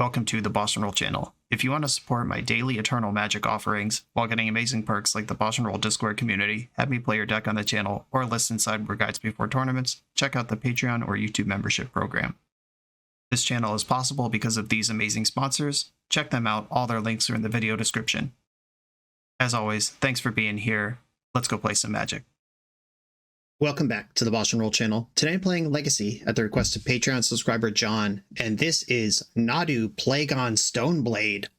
welcome to the BoshNRoll channel. If you want to support my daily Eternal Magic offerings while getting amazing perks like the BoshNRoll Discord community, have me play your deck on the channel, or listen sideboard guides before tournaments, check out the Patreon or YouTube membership program. This channel is possible because of these amazing sponsors. Check them out, all their links are in the video description. As always, thanks for being here. Let's go play some Magic. Welcome back to the BoshNRoll channel. Today I'm playing Legacy at the request of Patreon subscriber John, and this is Nadu Plagon-Blade.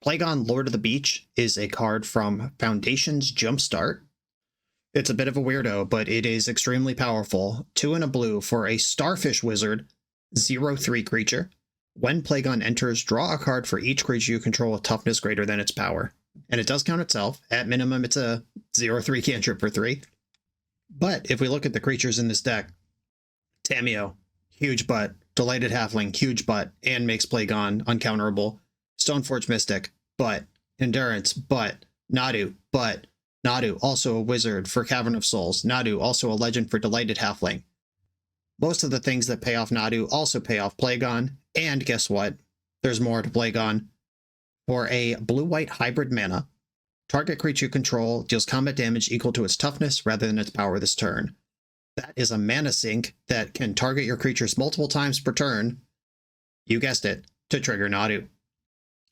Plagon Lord of the Beach is a card from Foundation's Jumpstart. It's a bit of a weirdo, but it is extremely powerful. 2 and a blue for a Starfish Wizard, 0/3 creature. When Plagon enters, draw a card for each creature you control with toughness greater than its power. And it does count itself. At minimum, it's a 0/3 cantrip for 3. But if we look at the creatures in this deck, Tamiyo, huge butt. Delighted Halfling, huge butt, and makes Plagon uncounterable. Stoneforge Mystic, butt. Endurance, butt. Nadu, butt. Nadu, also a wizard for Cavern of Souls. Nadu, also a legend for Delighted Halfling. Most of the things that pay off Nadu also pay off Plagon, and guess what? There's more to Plagon. For a blue-white hybrid mana, target creature you control deals combat damage equal to its toughness rather than its power this turn. That is a mana sink that can target your creatures multiple times per turn, you guessed it, to trigger Nadu.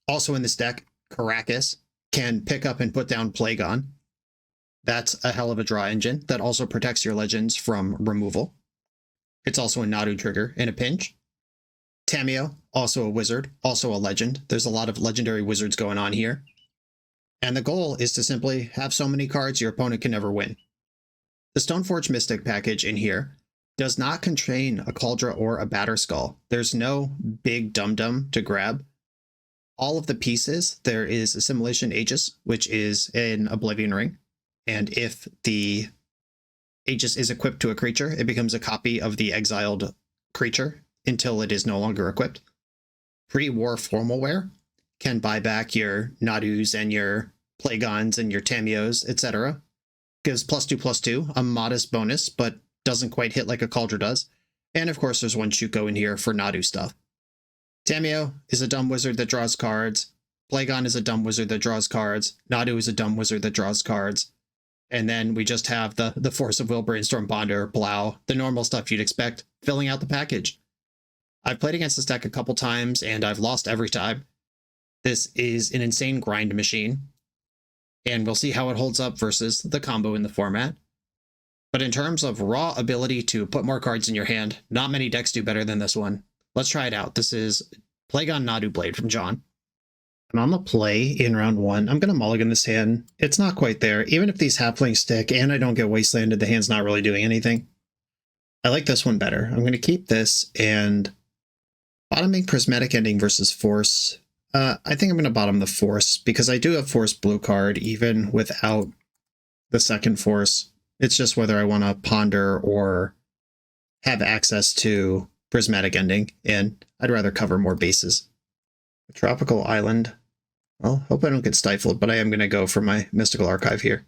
Also in this deck, Karakas can pick up and put down Plagon. That's a hell of a draw engine that also protects your legends from removal. It's also a Nadu trigger in a pinch. Tamiyo, also a wizard, also a legend. There's a lot of legendary wizards going on here. And the goal is to simply have so many cards your opponent can never win. The Stoneforge Mystic package in here does not contain a Cauldron or a Batterskull. There's no big dum-dum to grab. All of the pieces, there is Assimilation Aegis, which is an Oblivion Ring. And if the Aegis is equipped to a creature, it becomes a copy of the exiled creature until it is no longer equipped. Pre-war formal wear can buy back your Nadus and your Plagons and your Tamiyos, etc. Gives +2/+2, a modest bonus, but doesn't quite hit like a Cauldron does. And of course, there's one Shuko in here for Nadu stuff. Tamiyo is a dumb wizard that draws cards. Plagon is a dumb wizard that draws cards. Nadu is a dumb wizard that draws cards. And then we just have the Force of Will, Brainstorm Bonder, Blau, the normal stuff you'd expect, filling out the package. I've played against this deck a couple times, and I've lost every time. This is an insane grind machine, and we'll see how it holds up versus the combo in the format. But in terms of raw ability to put more cards in your hand, not many decks do better than this one. Let's try it out. This is Plagon Nadu Blade from John. I'm on the play in round 1. I'm going to mulligan this hand. It's not quite there. Even if these halflings stick and I don't get wastelanded, the hand's not really doing anything. I like this one better. I'm going to keep this and bottoming Prismatic Ending versus Force. I think I'm going to bottom the Force because I do have Force blue card even without the second Force. It's just whether I want to ponder or have access to Prismatic Ending, and I'd rather cover more bases. A Tropical Island. Well, hope I don't get stifled, but I am going to go for my Mystical Archive here.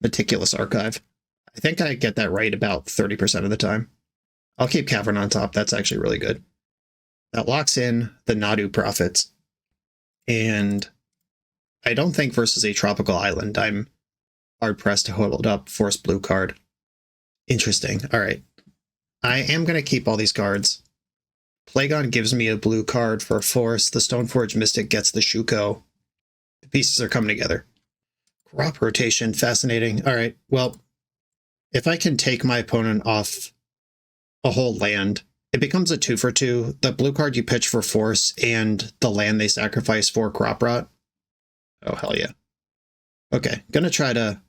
Meticulous Archive. I think I get that right about 30% of the time. I'll keep Cavern on top. That's actually really good. That locks in the Nadu profits. And I don't think versus a Tropical Island, I'm hard-pressed to hold up Force blue card. Interesting. All right. I am going to keep all these cards. Plagon gives me a blue card for Force. The Stoneforge Mystic gets the Shuko. The pieces are coming together. Crop rotation. Fascinating. All right. Well, if I can take my opponent off a whole land, it becomes a 2-for-2. The blue card you pitch for Force and the land they sacrifice for Crop Rot. Oh, hell yeah. Okay, gonna try to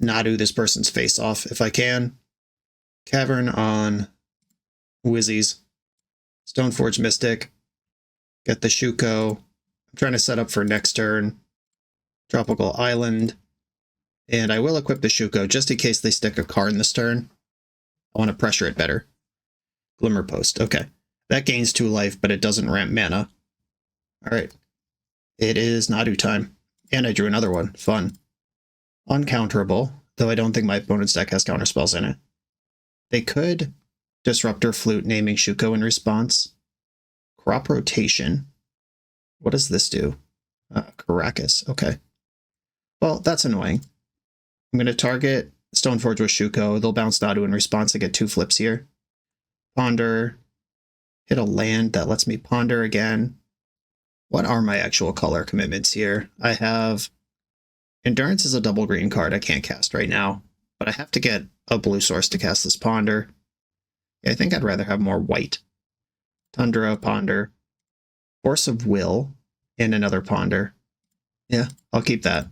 Nadu this person's face off if I can. Cavern on Wizzies. Stoneforge Mystic. Get the Shuko. I'm trying to set up for next turn. Tropical Island. And I will equip the Shuko just in case they stick a card in this turn. I want to pressure it better. Glimmer Post. Okay. That gains 2 life, but it doesn't ramp mana. Alright. It is Nadu time. And I drew another one. Fun. Uncounterable, though I don't think my opponent's deck has counterspells in it. They could Disruptor Flute naming Shuko in response. Crop rotation. What does this do? Caracas. Okay. Well, that's annoying. I'm going to target Stoneforge with Shuko. They'll bounce Nadu in response. I get 2 flips here. Ponder. Hit a land that lets me ponder again. What are my actual color commitments here? I have Endurance is a double green card I can't cast right now, but I have to get a blue source to cast this Ponder. Yeah, I think I'd rather have more white. Tundra, Ponder, Force of Will, and another Ponder. Yeah, I'll keep that.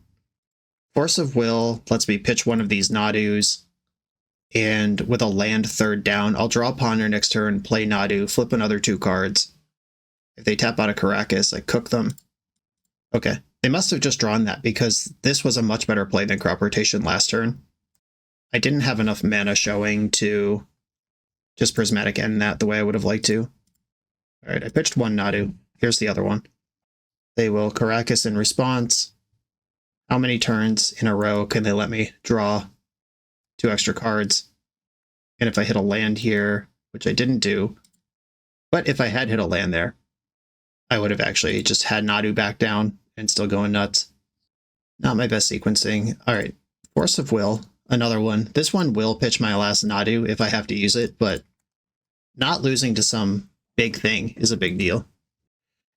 Force of Will lets me pitch one of these Nadus, and with a land third down, I'll draw Ponder next turn, play Nadu, flip another 2 cards. If they tap out a Caracas, I cook them. Okay, they must have just drawn that because this was a much better play than Crop Rotation last turn. I didn't have enough mana showing to just Prismatic end that the way I would have liked to. Alright, I pitched 1 Nadu. Here's the other one. They will Caracas in response. How many turns in a row can they let me draw 2 extra cards? And if I hit a land here, which I didn't do, but if I had hit a land there, I would have actually just had Nadu back down and still going nuts. Not my best sequencing. Alright, Force of Will, another one. This one will pitch my last Nadu if I have to use it, but not losing to some big thing is a big deal.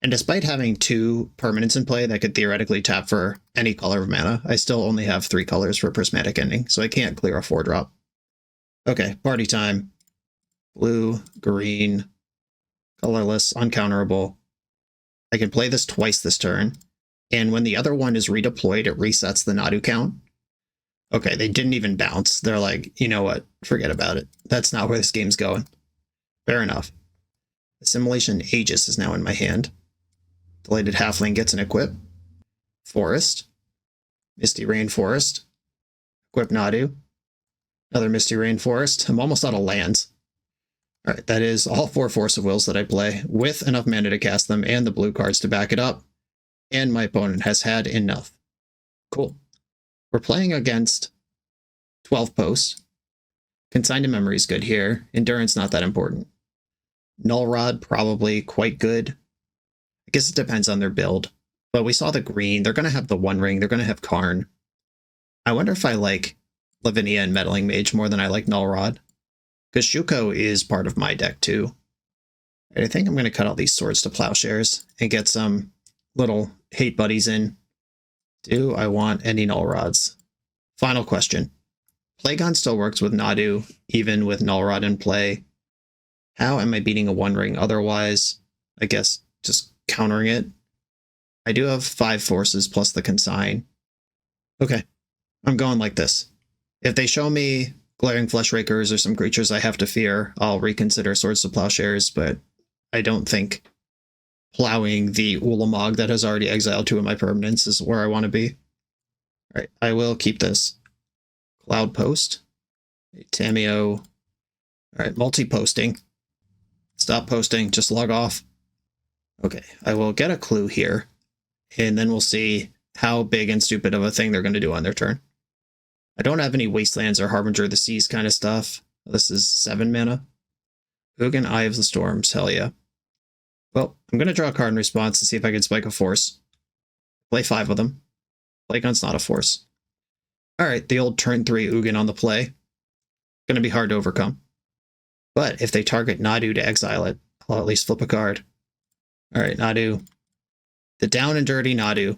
And despite having 2 permanents in play that could theoretically tap for any color of mana, I still only have 3 colors for Prismatic Ending, so I can't clear a 4-drop. Okay, party time. Blue, green, colorless, uncounterable. I can play this twice this turn, and when the other one is redeployed, it resets the Nadu count. Okay, they didn't even bounce. They're like, you know what, forget about it. That's not where this game's going. Fair enough. Assimilation Aegis is now in my hand. Delighted Halfling gets an equip. Forest. Misty Rainforest. Equip Nadu. Another Misty Rainforest. I'm almost out of lands. Alright, that is all 4 Force of Wills that I play, with enough mana to cast them and the blue cards to back it up. And my opponent has had enough. Cool. We're playing against 12 posts. Consigned to Memory is good here. Endurance not that important. Null Rod probably quite good. I guess it depends on their build. But we saw the green. They're going to have the One Ring. They're going to have Karn. I wonder if I like Lavinia and Meddling Mage more than I like Null Rod. Because Shuko is part of my deck too. And I think I'm going to cut all these Swords to Plowshares and get some little hate buddies in. Do I want any Null Rods? Final question. Plagon still works with Nadu, even with Null Rod in play. How am I beating a One Ring otherwise? I guess just countering it. I do have 5 forces plus the consign. Okay, I'm going like this. If they show me Glaring Fleshrakers or some creatures I have to fear, I'll reconsider Swords to Plowshares, but I don't think plowing the Ulamog that has already exiled 2 of my permanents is where I want to be. Alright, I will keep this. Cloud Post. Tameo. Alright, multi-posting. Stop posting, just log off. Okay, I will get a clue here, and then we'll see how big and stupid of a thing they're going to do on their turn. I don't have any Wastelands or Harbinger of the Seas kind of stuff. This is 7 mana. Ugin, Eye of the Storms, hell yeah. Well, I'm going to draw a card in response to see if I can spike a force. Play 5 of them. Plagon's not a force. Alright, the old turn 3 Ugin on the play. Going to be hard to overcome. But if they target Nadu to exile it, I'll at least flip a card. Alright, Nadu. The down and dirty Nadu.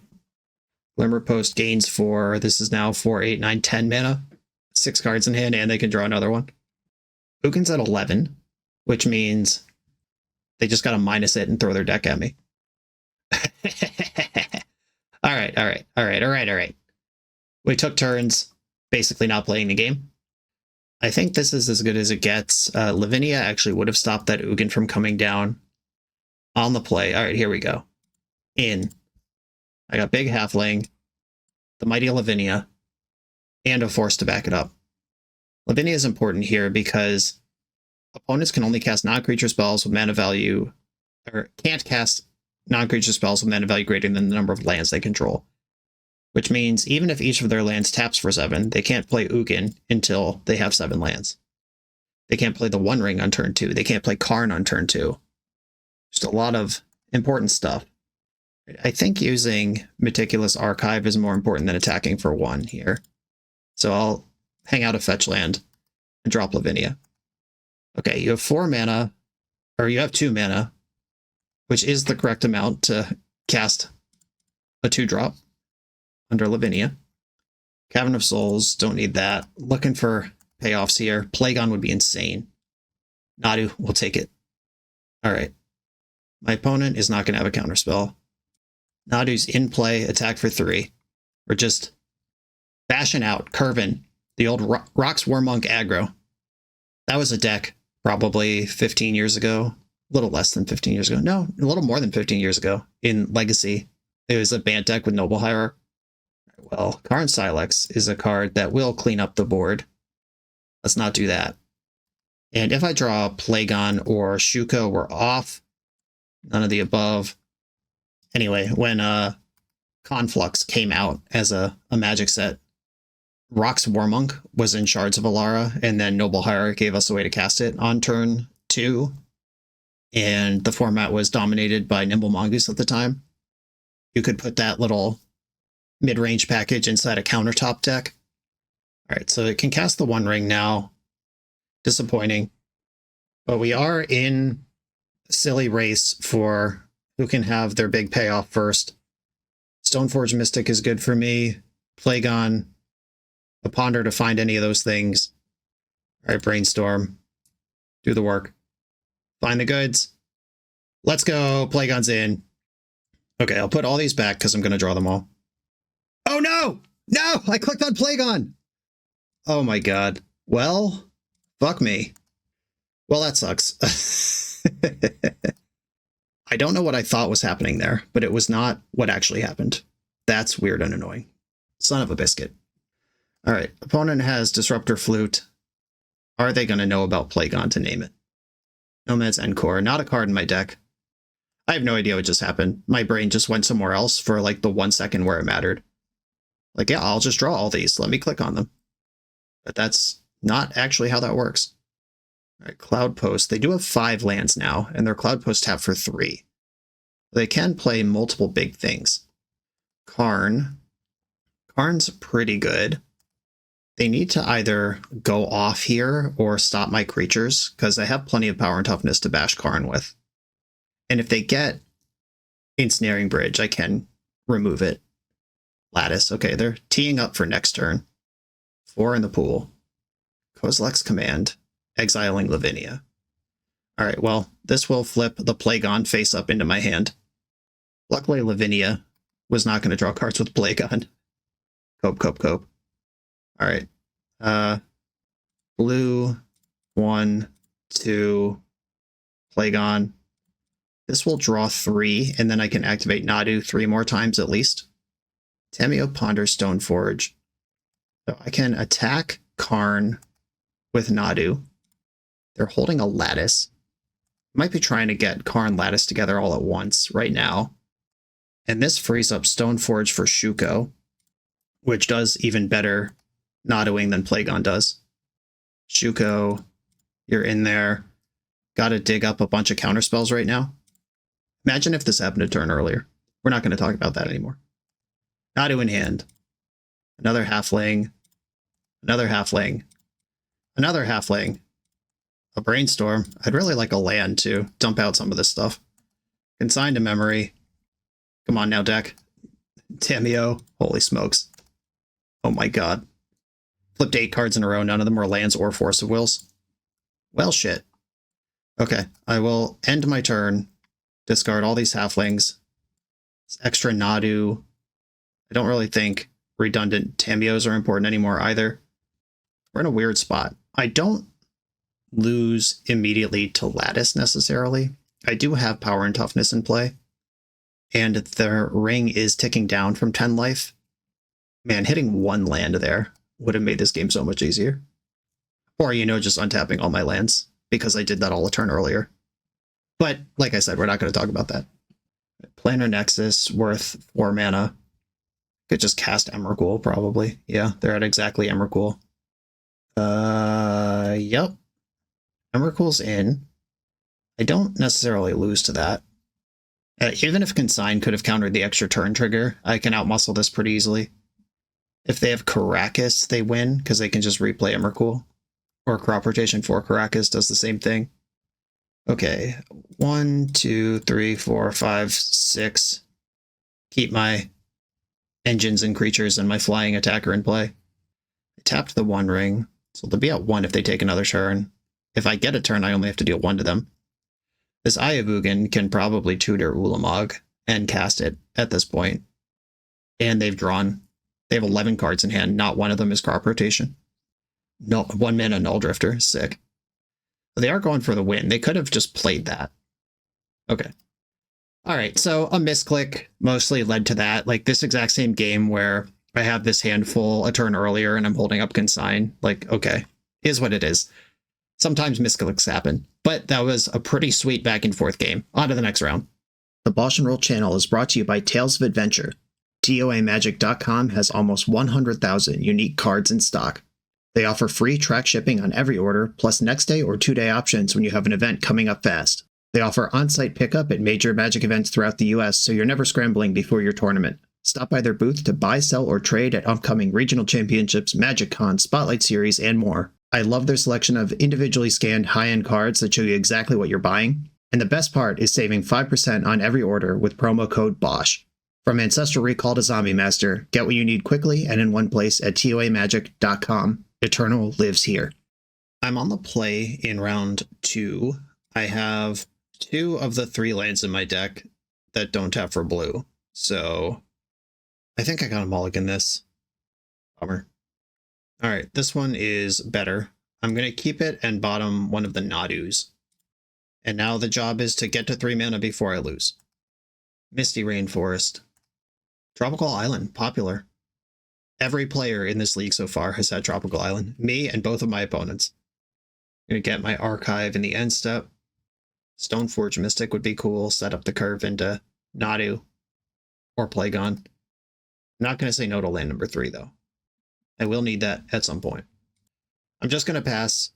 Glimmer Post gains 4. This is now 4, 8, 9, 10 mana. 6 cards in hand, and they can draw another one. Ugin's at 11, which means they just got to minus it and throw their deck at me. Alright. We took turns basically not playing the game. I think this is as good as it gets. Lavinia actually would have stopped that Ugin from coming down on the play. Alright, here we go. In. I got Big Halfling, the Mighty Lavinia, and a force to back it up. Lavinia is important here because opponents can only cast non-creature spells with mana value, or can't cast non-creature spells with mana value greater than the number of lands they control. Which means even if each of their lands taps for 7, they can't play Ugin until they have 7 lands. They can't play the One Ring on turn 2. They can't play Karn on turn 2. Just a lot of important stuff. I think using Meticulous Archive is more important than attacking for 1 here. So I'll hang out a fetch land and drop Lavinia. Okay, you have 4 mana, or you have 2 mana, which is the correct amount to cast a 2-drop under Lavinia. Cavern of Souls, don't need that. Looking for payoffs here. Plagon would be insane. Nadu, we'll take it. All right. My opponent is not going to have a counterspell. Nadu's in play, attack for 3. We're just bashing out, curving the old Rocks Warmonk aggro. That was a deck probably 15 years ago. A little less than 15 years ago. No, a little more than 15 years ago in Legacy. It was a Bant deck with Noble Hierarch. Well, Karn Silex is a card that will clean up the board. Let's not do that. And if I draw Plagon or Shuko, we're off. None of the above. Anyway, when Conflux came out as a Magic set, Rock's Warmonk was in Shards of Alara, and then Noble Hierarch gave us a way to cast it on turn 2. And the format was dominated by Nimble Mongoose at the time. You could put that little mid-range package inside a countertop deck. All right, so it can cast the One Ring now. Disappointing. But we are in a silly race for who can have their big payoff first. Stoneforge Mystic is good for me. Plagon, a Ponder to find any of those things. All right, Brainstorm. Do the work. Find the goods. Let's go. Plagon's in. Okay, I'll put all these back because I'm going to draw them all. Oh no! No! I clicked on Plagon! Oh my god. Well, fuck me. Well, that sucks. I don't know what I thought was happening there, but it was not what actually happened. That's weird and annoying. Son of a biscuit. Alright, opponent has Disruptor Flute. Are they going to know about Plagon to name it? Nomad's Encore, not a card in my deck. I have no idea what just happened. My brain just went somewhere else for like the 1 second where it mattered. Like, yeah, I'll just draw all these. Let me click on them. But that's not actually how that works. All right, Cloud Post. They do have 5 lands now, and their Cloud Post tap for 3. They can play multiple big things. Karn. Karn's pretty good. They need to either go off here or stop my creatures, because I have plenty of power and toughness to bash Karn with. And if they get Ensnaring Bridge, I can remove it. Lattice. Okay, they're teeing up for next turn. 4 in the pool. Kozilek's Command. Exiling Lavinia. Alright, well, this will flip the Plagon face up into my hand. Luckily, Lavinia was not going to draw cards with Plagon. Cope. Alright. Blue. 1, 2. Plagon. This will draw 3, and then I can activate Nadu 3 more times at least. Tameo Ponder Stoneforge. So I can attack Karn with Nadu. They're holding a Lattice. Might be trying to get Karn Lattice together all at once right now. And this frees up Stoneforge for Shuko, which does even better Naduing than Plagon does. Shuko, you're in there. Gotta dig up a bunch of counterspells right now. Imagine if this happened a turn earlier. We're not going to talk about that anymore. Nadu in hand. Another halfling. Another halfling. Another halfling. A Brainstorm. I'd really like a land to dump out some of this stuff. Consign to memory. Come on now, deck. Tameo. Holy smokes. Oh my god. Flipped 8 cards in a row. None of them were lands or Force of Wills. Well, shit. Okay, I will end my turn. Discard all these halflings. Extra Nadu. I don't really think redundant Tameos are important anymore either. We're in a weird spot. I don't lose immediately to Lattice necessarily. I do have power and toughness in play. And the ring is ticking down from 10 life. Man, hitting 1 land there would have made this game so much easier. Or, you know, just untapping all my lands, because I did that all a turn earlier. But, like I said, we're not going to talk about that. Planar Nexus, worth 4 mana. Could just cast Emrakul, probably. Yeah, they're at exactly Emrakul. Yep. Emrakul's in. I don't necessarily lose to that. Even if Consign could have countered the extra turn trigger, I can outmuscle this pretty easily. If they have Caracas, they win, because they can just replay Emrakul. Or Crop Rotation for Caracas does the same thing. Okay, 1, 2, 3, 4, 5, 6. Keep my engines and creatures and my flying attacker in play. I tapped the 1 ring, so they'll be at 1 if they take another turn. If I get a turn, I only have to deal 1 to them. This Ayavugan can probably tutor Ulamog and cast it at this point. And they've drawn. They have 11 cards in hand. Not one of them is Crop Rotation. No, 1 mana Null Drifter. Sick. But they are going for the win. They could have just played that. Okay. Alright, so a misclick mostly led to that. Like this exact same game where I have this handful a turn earlier and I'm holding up Consign. Like, okay, is what it is. Sometimes misclicks happen, but that was a pretty sweet back and forth game. On to the next round. The BoshNRoll channel is brought to you by Tales of Adventure. TOAMagic.com has almost 100,000 unique cards in stock. They offer free track shipping on every order, plus next day or 2-day options when you have an event coming up fast. They offer on-site pickup at major Magic events throughout the US, so you're never scrambling before your tournament. Stop by their booth to buy, sell, or trade at upcoming regional championships, Magic Con, Spotlight Series, and more. I love their selection of individually scanned high-end cards that show you exactly what you're buying. And the best part is saving 5% on every order with promo code BOSH. From Ancestral Recall to Zombie Master, get what you need quickly and in one place at TOAMagic.com. Eternal lives here. I'm on the play in round 2. I have 2 of the 3 lands in my deck that don't tap for blue. So I think I got a mulligan this. Bummer. Alright, this one is better. I'm going to keep it and bottom one of the Nadus. And now the job is to get to 3 mana before I lose. Misty Rainforest. Tropical Island, popular. Every player in this league so far has had Tropical Island. Me and both of my opponents. I'm going to get my Archive in the end step. Stoneforge Mystic would be cool. Set up the curve into Nadu or Plagon. I'm not going to say no to land number 3, though. I will need that at some point. I'm just going to pass.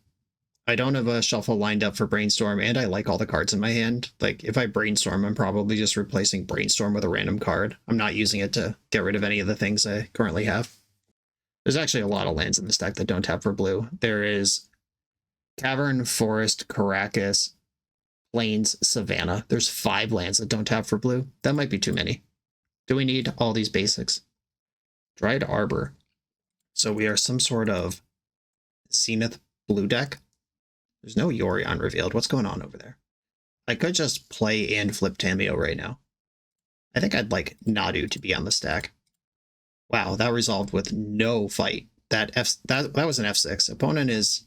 I don't have a shuffle lined up for Brainstorm, and I like all the cards in my hand. Like, if I Brainstorm, I'm probably just replacing Brainstorm with a random card. I'm not using it to get rid of any of the things I currently have. There's actually a lot of lands in this deck that don't tap for blue. There is Cavern, Forest, Caracas, Plains, Savannah. There's 5 lands that don't tap for blue. That might be too many. Do we need all these basics? Dried Arbor. So we are some sort of Zenith blue deck. There's no Yorion revealed. What's going on over there? I could just play and flip Tameo right now. I think I'd like Nadu to be on the stack. Wow, that resolved with no fight. That was an F6. Opponent is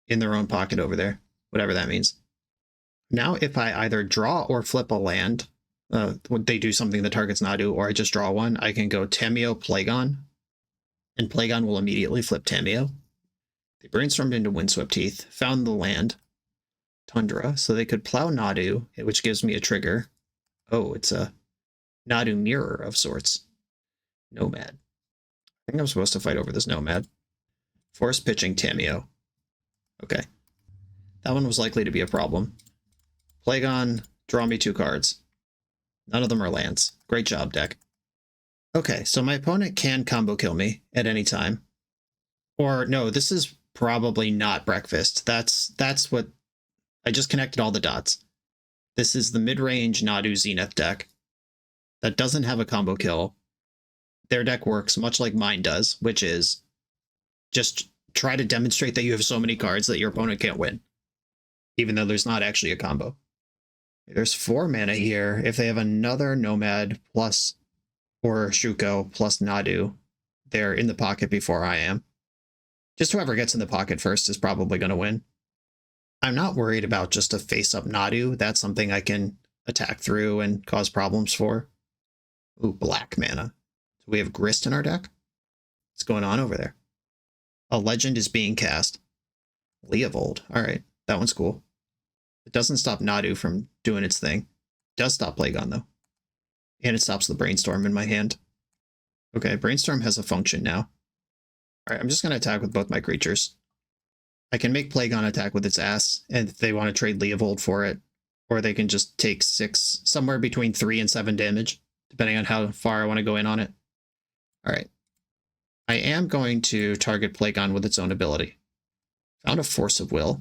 in their own pocket over there, whatever that means. Now if I either draw or flip a land, they do something that targets Nadu, or I just draw one, I can go Tameo, Plagon, and Plagon will immediately flip Tameo. They brainstormed into Windswept Teeth, found the land, Tundra, so they could plow Nadu, which gives me a trigger. Oh, it's a Nadu mirror of sorts. Nomad. I think I'm supposed to fight over this Nomad. Force pitching Tameo. Okay. That one was likely to be a problem. Plagon, draw me 2 cards. None of them are lands. Great job, deck. Okay, so my opponent can combo kill me at any time. Or no, this is probably not breakfast. That's what I just connected all the dots. This is the mid-range Nadu Zenith deck that doesn't have a combo kill. Their deck works much like mine does, which is just try to demonstrate that you have so many cards that your opponent can't win, even though there's not actually a combo. There's 4 mana here. If they have another Nomad plus or Shuko plus Nadu, they're in the pocket before I am. Just whoever gets in the pocket first is probably going to win. I'm not worried about just a face-up Nadu. That's something I can attack through and cause problems for. Ooh, black mana. So we have Grist in our deck? What's going on over there? A legend is being cast. Leovold. Alright, that one's cool. It doesn't stop Nadu from doing its thing. It does stop Plagon, though. And it stops the Brainstorm in my hand. Okay, Brainstorm has a function now. Alright, I'm just going to attack with both my creatures. I can make Plagon attack with its ass, and if they want to trade Leovold for it, or they can just take 6, somewhere between 3 and 7 damage, depending on how far I want to go in on it. All right. I am going to target Plagon with its own ability. Found a Force of Will.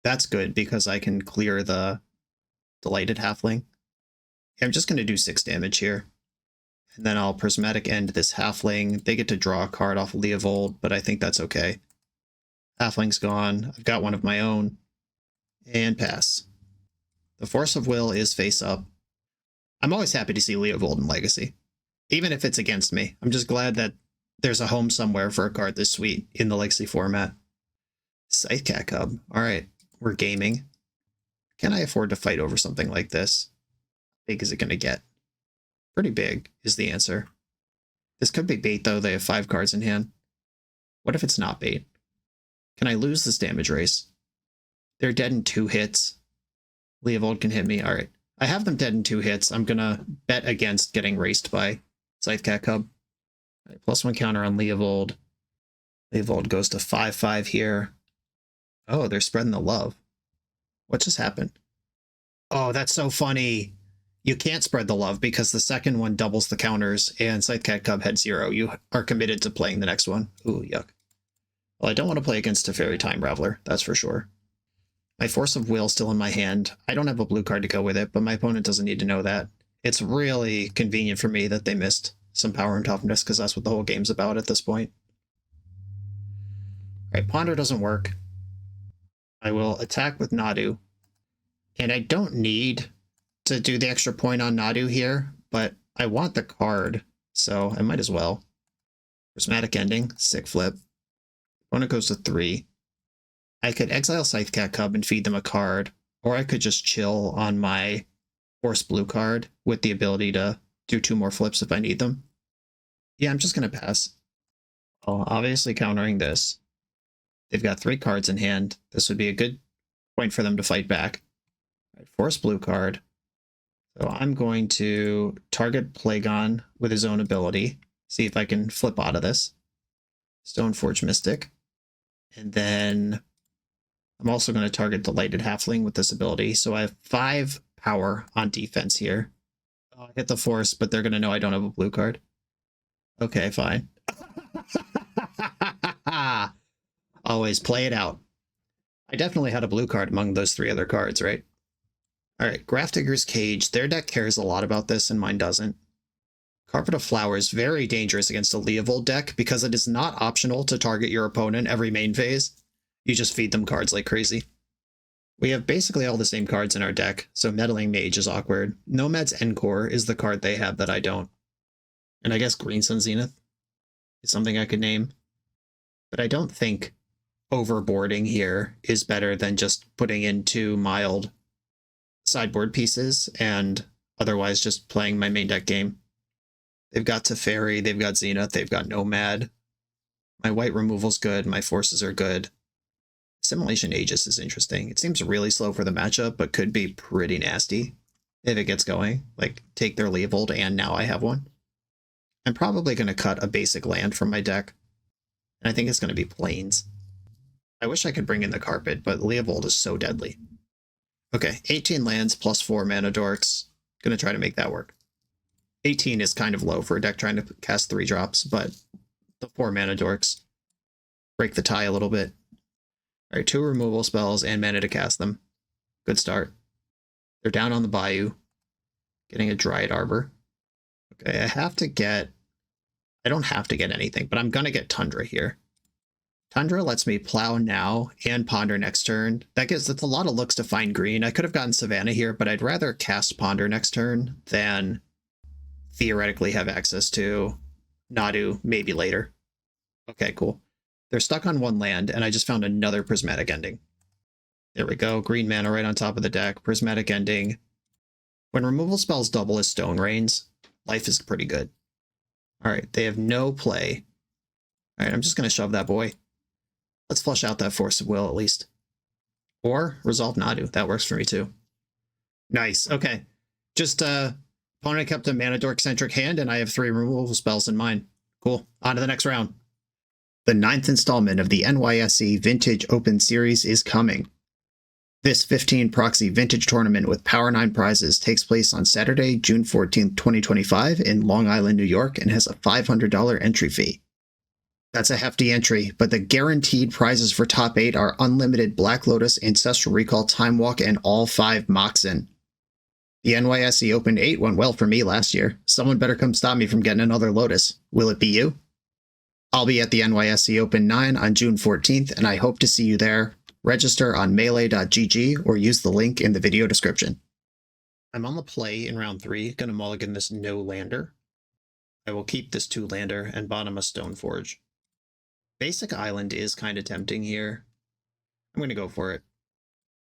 That's good because I can clear the Delighted Halfling. I'm just going to do 6 damage here. And then I'll Prismatic End this Halfling. They get to draw a card off of Leovold, but I think that's okay. Halfling's gone. I've got one of my own. And pass. The Force of Will is face up. I'm always happy to see Leovold in Legacy. Even if it's against me. I'm just glad that there's a home somewhere for a card this sweet in the Legacy format. Scythecat Cub. Alright, we're gaming. Can I afford to fight over something like this? How big is it going to get? Pretty big is the answer. This could be bait though, they have 5 cards in hand. What if it's not bait? Can I lose this damage race? They're dead in 2 hits. Leovold can hit me. Alright. I have them dead in 2 hits. I'm gonna bet against getting raced by Scythecat Cub. Right, +1 counter on Leovold. Leovold goes to 5/5 here. Oh, they're spreading the love. What just happened? Oh, that's so funny. You can't spread the love because the second one doubles the counters and Scythecat Cub had 0. You are committed to playing the next one. Ooh, yuck. Well, I don't want to play against Teferi Time Raveler, that's for sure. My Force of Will still in my hand. I don't have a blue card to go with it, but my opponent doesn't need to know that. It's really convenient for me that they missed some power and toughness because that's what the whole game's about at this point. Alright, Ponder doesn't work. I will attack with Nadu. And I don't need to do the extra point on Nadu here, but I want the card, so I might as well. Prismatic Ending, sick flip. Opponent goes to 3. I could exile Scythecat Cub and feed them a card, or I could just chill on my Force Blue card with the ability to do 2 more flips if I need them. Yeah, I'm just going to pass. Well, obviously countering this. They've got 3 cards in hand. This would be a good point for them to fight back. Right, Force Blue card. So I'm going to target Plagon with his own ability. See if I can flip out of this. Stoneforge Mystic. And then I'm also going to target Delighted Halfling with this ability. So I have 5 power on defense here. Oh, I hit the Force, but they're going to know I don't have a blue card. Okay, fine. Always play it out. I definitely had a blue card among those 3 other cards, right? Alright, Grafdigger's Cage. Their deck cares a lot about this and mine doesn't. Carpet of Flowers, very dangerous against a Leovold deck because it is not optional to target your opponent every main phase. You just feed them cards like crazy. We have basically all the same cards in our deck, so Meddling Mage is awkward. Nomad's Encore is the card they have that I don't. And I guess Green Sun Zenith is something I could name. But I don't think overboarding here is better than just putting in 2 mild sideboard pieces and otherwise just playing my main deck game. They've got Teferi, they've got Zenith, they've got Nomad. My white removal's good, my forces are good. Assimilation Aegis is interesting. It seems really slow for the matchup, but could be pretty nasty if it gets going. Like, take their Leovold and now I have one. I'm probably going to cut a basic land from my deck. And I think it's going to be Plains. I wish I could bring in the Carpet, but Leovold is so deadly. Okay, 18 lands plus 4 mana dorks. Gonna try to make that work. 18 is kind of low for a deck trying to cast 3 drops, but the 4 mana dorks break the tie a little bit. Alright, 2 removal spells and mana to cast them. Good start. They're down on the Bayou. Getting a Dryad Arbor. Okay, I don't have to get anything, but I'm gonna get Tundra here. Tundra lets me plow now and ponder next turn. That's a lot of looks to find green. I could have gotten Savannah here, but I'd rather cast ponder next turn than theoretically have access to Nadu maybe later. Okay, cool. They're stuck on 1 land, and I just found another Prismatic Ending. There we go. Green mana right on top of the deck. Prismatic Ending. When removal spells double as Stone Rains, life is pretty good. Alright, they have no play. Alright, I'm just going to shove that boy. Let's flush out that Force of Will at least. Or resolve Nadu. That works for me too. Nice. Okay. Just opponent kept a mana dork-centric hand, and I have 3 removal spells in mine. Cool. On to the next round. The 9th installment of the NYSE Vintage Open Series is coming. This 15 proxy vintage tournament with Power 9 prizes takes place on Saturday, June 14th, 2025 in Long Island, New York, and has a $500 entry fee. That's a hefty entry, but the guaranteed prizes for top 8 are unlimited Black Lotus, Ancestral Recall, Time Walk, and all 5 Moxen. The NYSE Open 8 went well for me last year. Someone better come stop me from getting another Lotus. Will it be you? I'll be at the NYSE Open 9 on June 14th, and I hope to see you there. Register on melee.gg or use the link in the video description. I'm on the play in round 3, gonna mulligan this no lander. I will keep this 2-lander and bottom a Stoneforge. Basic Island is kind of tempting here. I'm gonna go for it.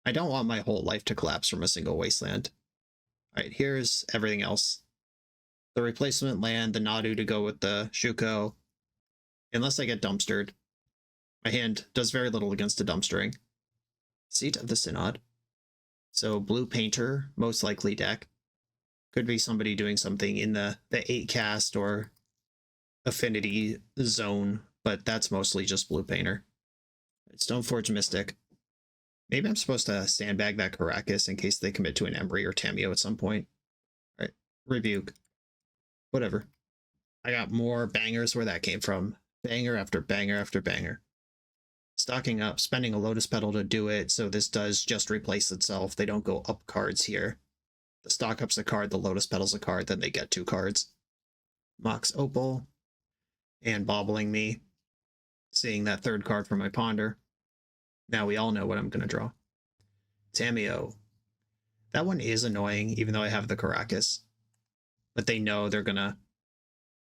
I don't want my whole life to collapse from a single wasteland. Alright, here's everything else. The replacement land, the Nadu to go with the Shuko. Unless I get dumpstered. My hand does very little against a dumpstering. Seat of the Synod. So blue painter, most likely deck. Could be somebody doing something in the 8 cast or affinity zone, but that's mostly just blue painter. Stoneforge Mystic. Maybe I'm supposed to sandbag that Caracas in case they commit to an Embry or Tameo at some point. Alright, Rebuke. Whatever. I got more bangers where that came from. Banger after banger after banger. Stocking up, spending a Lotus Petal to do it, so this does just replace itself. They don't go up cards here. The stock up's a card, the Lotus Petal's a card, then they get 2 cards. Mox Opal, and bobbling me, seeing that 3rd card from my Ponder. Now we all know what I'm going to draw. Tameo. That one is annoying, even though I have the Caracas. But they know they're going to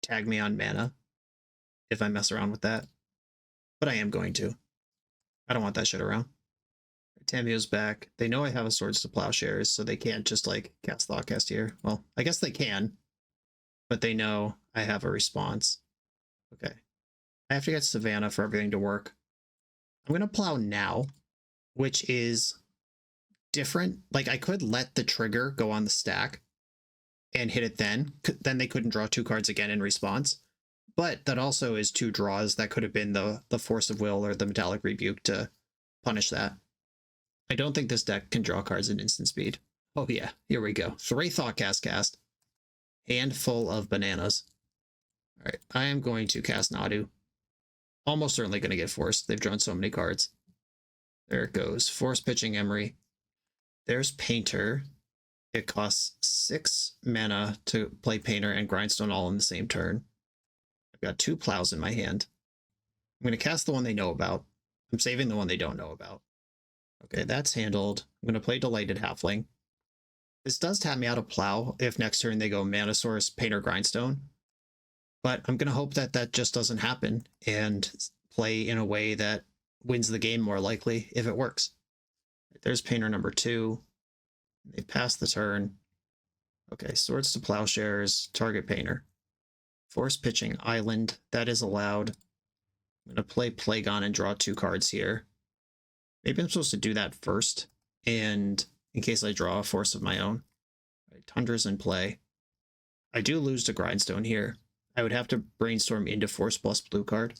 tag me on mana if I mess around with that. But I am going to. I don't want that shit around. Tameo's back. They know I have a Swords to Plowshares, so they can't just, like, cast Thoughtcast here. Well, I guess they can, but they know I have a response. Okay. I have to get Savannah for everything to work. I'm going to plow now, which is different. Like, I could let the trigger go on the stack and hit it then. Then they couldn't draw 2 cards again in response. But that also is 2 draws. That could have been the Force of Will or the Metallic Rebuke to punish that. I don't think this deck can draw cards at instant speed. Oh yeah, here we go. 3 Thoughtcast cast. Handful of bananas. Alright, I am going to cast Nadu. Almost certainly going to get forced. They've drawn so many cards. There it goes. Force pitching Emery. There's Painter. It costs 6 mana to play Painter and Grindstone all in the same turn. I've got 2 plows in my hand. I'm going to cast the one they know about. I'm saving the one they don't know about. Okay, that's handled. I'm going to play Delighted Halfling. This does tap me out of plow if next turn they go Mana Source, Painter, Grindstone. But I'm going to hope that that just doesn't happen and play in a way that wins the game more likely if it works. There's Painter number 2. They pass the turn. Okay, Swords to Plowshares, target Painter. Force pitching Island, that is allowed. I'm going to play Plagon and draw 2 cards here. Maybe I'm supposed to do that first, and in case I draw a force of my own. Right, Tundra's in play. I do lose to Grindstone here. I would have to brainstorm into Force plus blue card.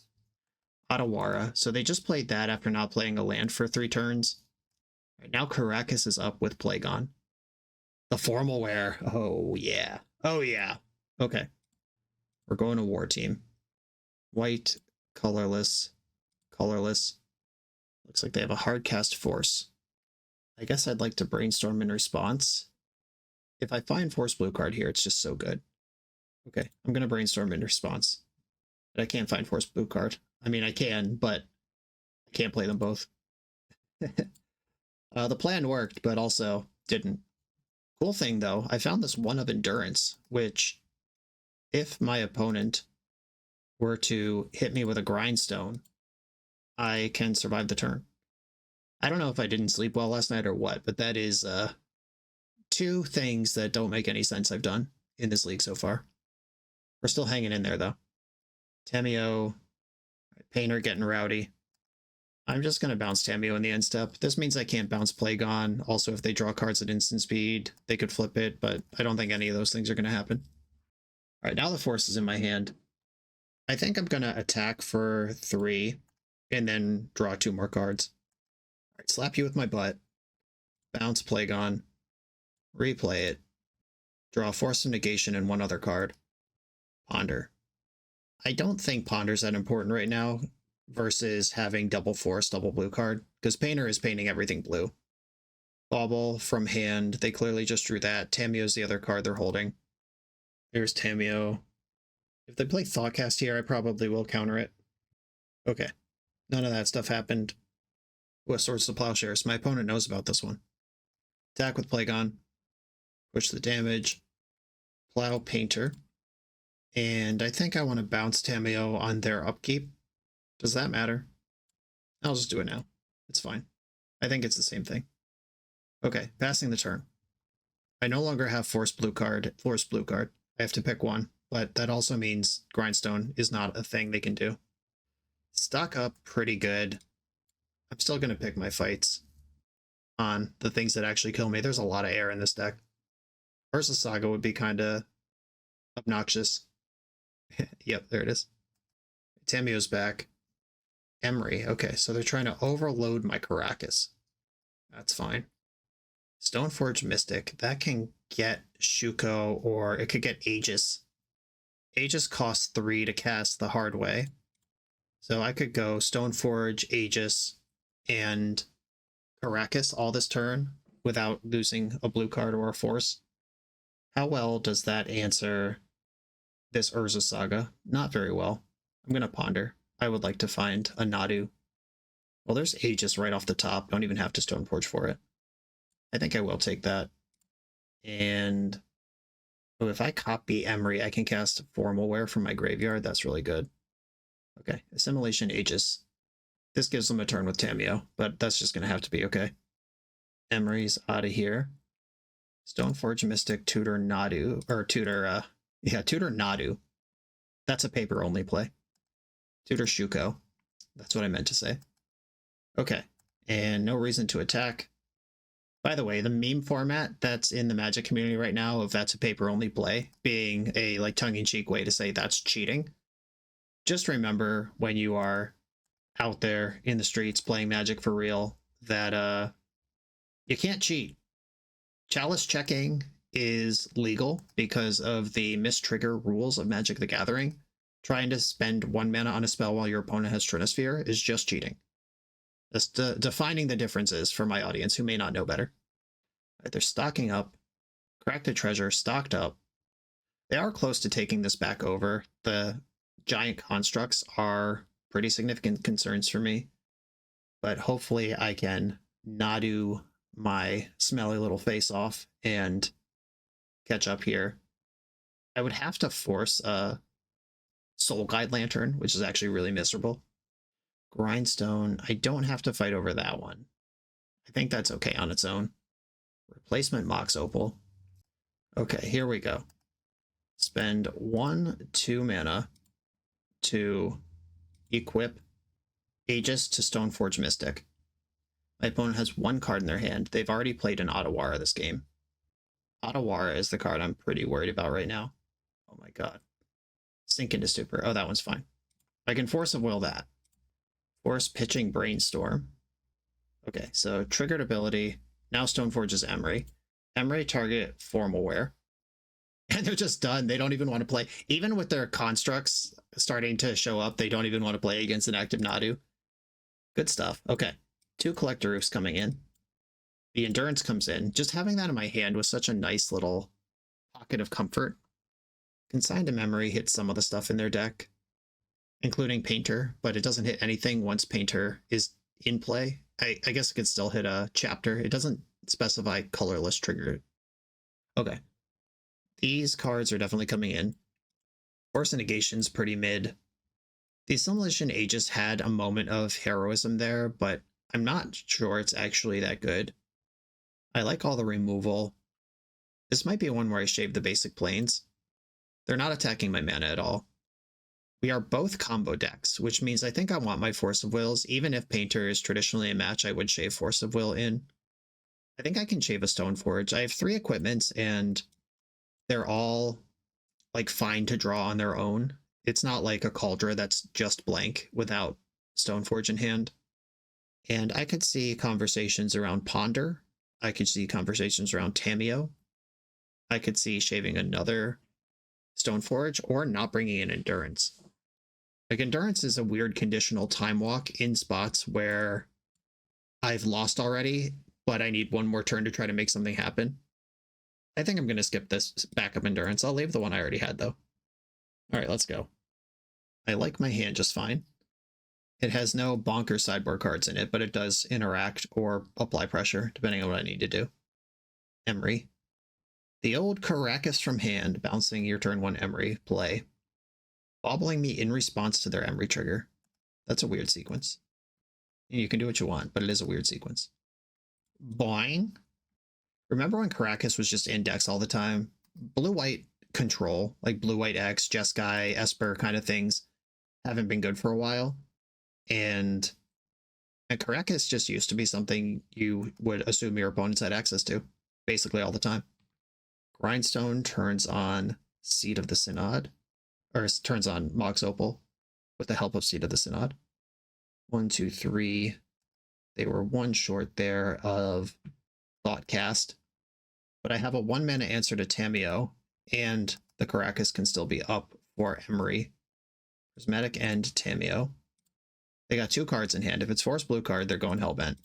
Otawara, so they just played that after not playing a land for 3 turns. Right, now Caracas is up with Plagon. The formal wear. Oh yeah. Oh yeah. Okay. We're going to War Team. White, colorless, colorless. Looks like they have a hard cast force. I guess I'd like to brainstorm in response. If I find force blue card here, it's just so good. Okay, I'm going to brainstorm in response. But I can't find force blue card. I mean, I can, but I can't play them both. The plan worked, but also didn't. Cool thing, though, I found this one of Endurance, which, if my opponent were to hit me with a Grindstone, I can survive the turn. I don't know if I didn't sleep well last night or what, but that is 2 things that don't make any sense I've done in this league so far. We're still hanging in there, though. Tameo, Painter getting rowdy. I'm just going to bounce Tameo in the end step. This means I can't bounce Plagon. Also, if they draw cards at instant speed, they could flip it, but I don't think any of those things are going to happen. All right, now the force is in my hand. I think I'm going to attack for 3 and then draw 2 more cards. All right, slap you with my butt. bounce Plagon, replay it, draw Force of Negation and one other card, ponder. I don't think ponder's that important right now versus having double force, double blue card, because Painter is painting everything blue. Bauble from hand, they clearly just drew that. Tamiyo's the other card they're holding. Here's Tamiyo. If they play Thoughtcast here, I probably will counter it. Okay, none of that stuff happened with Swords to Plowshares. My opponent knows about this one. Attack with Plagon, push the damage, plow Painter, and I think I want to bounce Tamiyo on their upkeep. Does that matter? I'll just do it now. It's fine. I think it's the same thing. Okay, passing the turn. I no longer have force blue card. I have to pick one, but that also means Grindstone is not a thing they can do. Stock up pretty good. I'm still going to pick my fights on the things that actually kill me. There's a lot of air in this deck. Urza Saga would be kind of obnoxious. Yep, there it is. Tamiyo's back. Emery. Okay, so they're trying to overload my Caracas. That's fine. Stoneforge Mystic. That can get Shuko, or it could get Aegis. Aegis costs 3 to cast the hard way. So I could go Stoneforge, Aegis, and Caracas all this turn without losing a blue card or a force. How well does that answer this Urza Saga? Not very well. I'm going to ponder. I would like to find a Nadu. Well, there's Aegis right off the top. Don't even have to Stoneforge for it. I think I will take that. And oh, if I copy Emery, I can cast Formalware from my graveyard. That's really good. Okay, Assimilation Aegis. This gives them a turn with Tamiyo, but that's just going to have to be okay. Emery's out of here. Stoneforge Mystic, Tutor Nadu, or Tutor Nadu. That's a paper-only play. Tutor Shuko. That's what I meant to say. Okay, and no reason to attack. By the way, the meme format that's in the Magic community right now of that's a paper-only play being a like tongue-in-cheek way to say that's cheating. Just remember when you are out there in the streets playing Magic for real that you can't cheat. Chalice checking is legal because of the mistrigger rules of Magic the Gathering. Trying to spend 1 mana on a spell while your opponent has Trinisphere is just cheating. That's defining the differences for my audience who may not know better. Right, they're stocking up. Crack the Treasure, stocked up. They are close to taking this back over. The giant constructs are pretty significant concerns for me. But hopefully I can Nadu my smelly little face off and catch up here. I would have to force a Soul Guide Lantern, which is actually really miserable. Grindstone, I don't have to fight over that one. I think that's okay on its own. Replacement Mox Opal. Okay, here we go. Spend 1/2 mana to equip Aegis to Stoneforge Mystic. My opponent has 1 card in their hand. They've already played an Otawara this game. Otawara is the card I'm pretty worried about right now. Oh my god. Sink into Stupor. Oh, that one's fine. I can Force of Will that. Force Pitching Brainstorm. Okay, so triggered ability. Now Stoneforge's Emery. Emery target Formalware. And they're just done. They don't even want to play. Even with their constructs starting to show up, they don't even want to play against an active Nadu. Good stuff. Okay. 2 Collector Roofs coming in. The Endurance comes in. Just having that in my hand was such a nice little pocket of comfort. Consign to Memory hits some of the stuff in their deck, including Painter, but it doesn't hit anything once Painter is in play. I guess it could still hit a Chapter. It doesn't specify colorless trigger. Okay. These cards are definitely coming in. Force of Negation's pretty mid. The Assimilation Aegis had a moment of heroism there, but I'm not sure it's actually that good. I like all the removal. This might be one where I shave the basic planes. They're not attacking my mana at all. We are both combo decks, which means I think I want my Force of Wills. Even if Painter is traditionally a match, I would shave Force of Will in. I think I can shave a Stoneforge. I have 3 equipments, and they're all like fine to draw on their own. It's not like a Cauldra that's just blank without Stoneforge in hand. And I could see conversations around Ponder I could see conversations around Tameo. I could see shaving another Stoneforge or not bringing in Endurance. Like, Endurance is a weird conditional time walk in spots where I've lost already, but I need one more turn to try to make something happen. I think I'm going to skip this backup Endurance. I'll leave the one I already had, though. All right, let's go. I like my hand just fine. It has no bonker sideboard cards in it, but it does interact or apply pressure, depending on what I need to do. Emery. The old Caracas from hand, bouncing your turn 1 Emery, play. Bobbling me in response to their Emery trigger. That's a weird sequence. You can do what you want, but it is a weird sequence. Boing. Remember when Caracas was just index all the time? Blue-white control, like Blue-White X, Jeskai, Esper kind of things, haven't been good for a while. And Caracas just used to be something you would assume your opponents had access to, basically all the time. Grindstone turns on Seed of the Synod, or turns on Mox Opal with the help of Seed of the Synod. 1, 2, 3. They were one short there of Thoughtcast. But I have a 1 mana answer to Tameo, and the Caracas can still be up for Emery. Prismatic End, Tameo. They got 2 cards in hand. If it's force blue card, they're going Hellbent.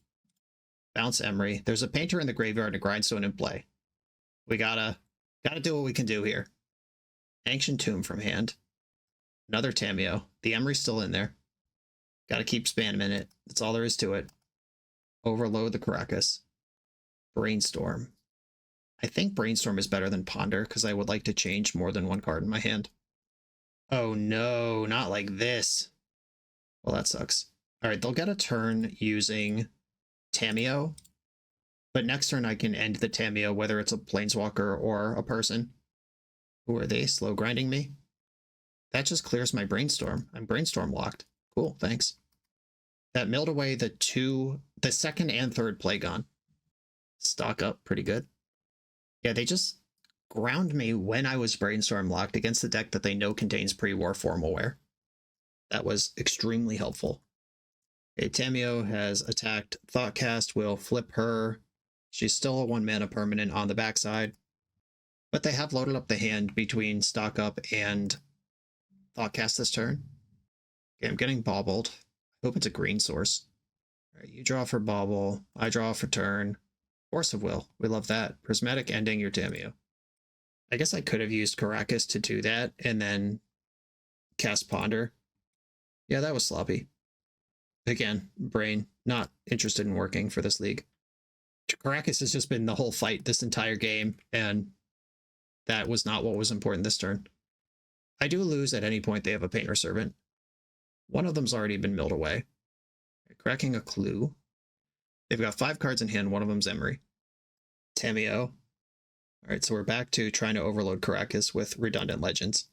Bounce Emery. There's a Painter in the graveyard and a Grindstone in play. We gotta do what we can do here. Ancient Tomb from hand. Another Tameo. The Emery's still in there. Gotta keep spamming it. That's all there is to it. Overload the Caracas. Brainstorm. I think Brainstorm is better than Ponder because I would like to change more than 1 card in my hand. Oh no, not like this. Well, that sucks. All right, they'll get a turn using Tameo, but next turn I can end the Tameo, whether it's a Planeswalker or a person. Who are they? Slow grinding me? That just clears my Brainstorm. I'm Brainstorm locked. Cool, thanks. That milled away the 2nd and 3rd Plagon. Stock up, pretty good. Yeah, they just ground me when I was Brainstorm locked against the deck that they know contains pre-war Formalware. That was extremely helpful. Okay, Tameo has attacked Thoughtcast, will flip her. She's still a 1 mana permanent on the backside. But they have loaded up the hand between Stock Up and Thoughtcast this turn. Okay, I'm getting bobbled. I hope it's a green source. All right, you draw for bobble. I draw for turn. Force of Will. We love that. Prismatic Ending your Tameo. I guess I could have used Caracas to do that and then cast Ponder. Yeah, that was sloppy. Again, brain not interested in working for this league. Caracas has just been the whole fight this entire game, and that was not what was important this turn. I do lose at any point they have a Painter Servant. One of them's already been milled away. Cracking a Clue. They've got 5 cards in hand, one of them's Emery. Tameo. Alright, so we're back to trying to overload Caracas with redundant legends.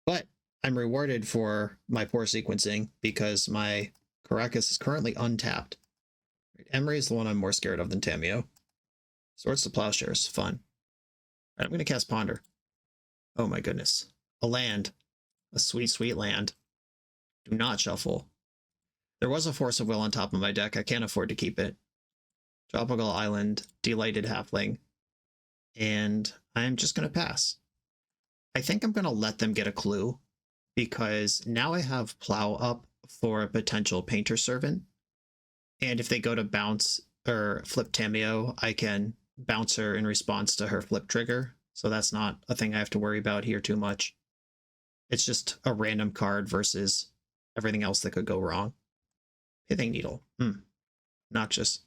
But I'm rewarded for my poor sequencing because my Caracas is currently untapped. Emery is the one I'm more scared of than Tameo. Swords to Plowshares, fun. Alright, I'm going to cast Ponder. Oh my goodness. A land. A sweet, sweet land. Do not shuffle. There was a Force of Will on top of my deck. I can't afford to keep it. Tropical Island, Delighted Halfling. And I'm just going to pass. I think I'm going to let them get a clue because now I have Plow up for a potential Painter Servant. And if they go to bounce or flip Tameo, I can bounce her in response to her flip trigger. So that's not a thing I have to worry about here too much. It's just a random card versus everything else that could go wrong. Pithing Needle. Noxious.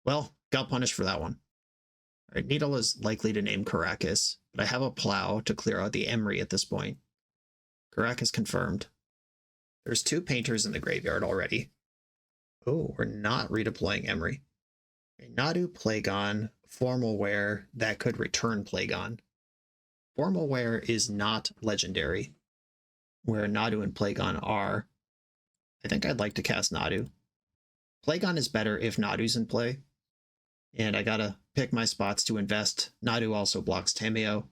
Well, got punished for that one. All right, Needle is likely to name Caracas, but I have a Plow to clear out the Emery at this point. Caracas confirmed. There's 2 Painters in the graveyard already. Oh, we're not redeploying Emery. Nadu, Plagon, Formalware that could return Plagon. Formalware is not legendary, where Nadu and Plagon are. I think I'd like to cast Nadu. Plagon is better if Nadu's in play, and I gotta pick my spots to invest. Nadu also blocks Tameo.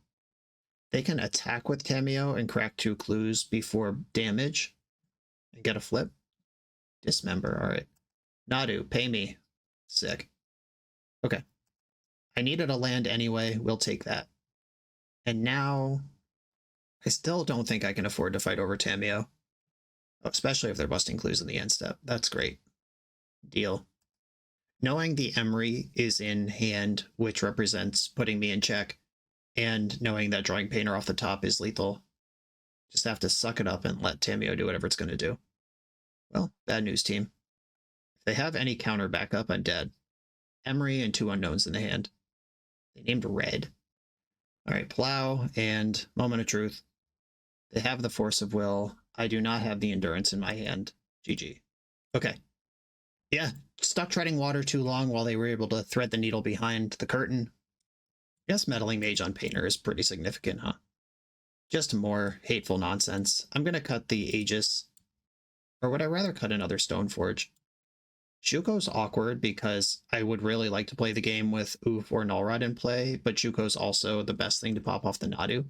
They can attack with Tameo and crack 2 clues before damage and get a flip. Dismember, alright. Nadu, pay me. Sick. Okay. I needed a land anyway. We'll take that. And now I still don't think I can afford to fight over Tamiyo. Oh, especially if they're busting clues in the end step. That's great. Deal. Knowing the Emery is in hand, which represents putting me in check, and knowing that drawing Painter off the top is lethal, just have to suck it up and let Tamiyo do whatever it's going to do. Well, bad news, team. If they have any counter backup, I'm dead. Emery and 2 unknowns in the hand. They named red. All right, Plow and Moment of Truth. They have the Force of Will. I do not have the Endurance in my hand. GG. Okay. Yeah, stuck treading water too long while they were able to thread the needle behind the curtain. Yes, Meddling Mage on Painter is pretty significant, huh? Just more hateful nonsense. I'm going to cut the Aegis. Or would I rather cut another Stoneforge? Shuko's awkward because I would really like to play the game with Oof or Nullrod in play, but Shuko's also the best thing to pop off the Nadu.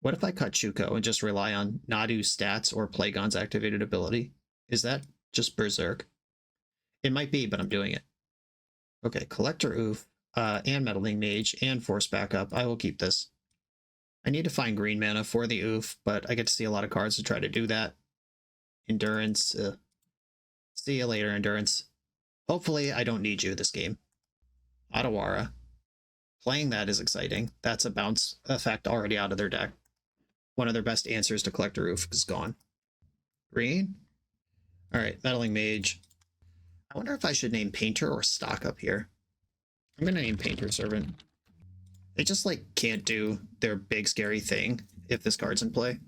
What if I cut Shuko and just rely on Nadu's stats or Plagon's activated ability? Is that just Berserk? It might be, but I'm doing it. Okay, Collector Oof, and Meddling Mage, and Force Backup. I will keep this. I need to find green mana for the Oof, but I get to see a lot of cards to try to do that. Endurance. See you later, Endurance. Hopefully I don't need you this game. Otawara. Playing that is exciting. That's a bounce effect already out of their deck. One of their best answers to Collector Oof is gone. Green? Alright, Meddling Mage. I wonder if I should name Painter or Stock up here. I'm gonna name Painter Servant. They just, like, can't do their big scary thing if this card's in play.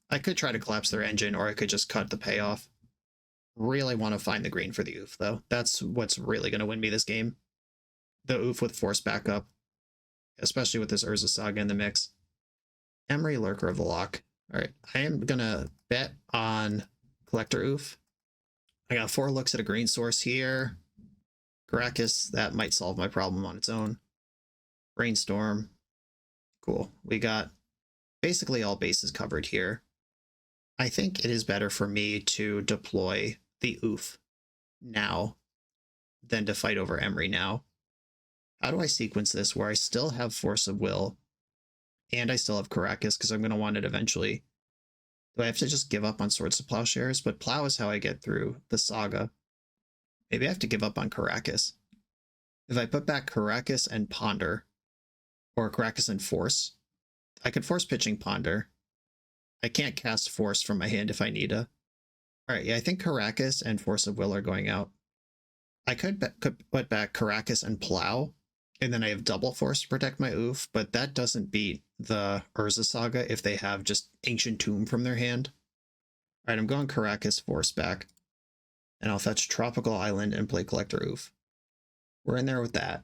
I could try to collapse their engine, or I could just cut the payoff. Really want to find the green for the Oof, though. That's what's really going to win me this game. The Oof with Force Backup. Especially with this Urza Saga in the mix. Emery, Lurker of the Lock. Alright, I am going to bet on Collector Oof. I got 4 looks at a green source here. Caracas, that might solve my problem on its own. Brainstorm. Cool. We got basically all bases covered here. I think it is better for me to deploy the Oof now than to fight over Emery now. How do I sequence this where I still have Force of Will and I still have Caracas because I'm going to want it eventually? Do I have to just give up on Swords to Plowshares? But Plow is how I get through the saga. Maybe I have to give up on Caracas. If I put back Caracas and Ponder, or Caracas and Force, I could force pitching Ponder. I can't cast Force from my hand if I need to. Alright, yeah, I think Caracas and Force of Will are going out. I could put back Caracas and Plow, and then I have double Force to protect my Oof, but that doesn't beat the Urza Saga if they have just Ancient Tomb from their hand. Alright, I'm going Caracas Force back, and I'll fetch Tropical Island and play Collector Oof. We're in there with that.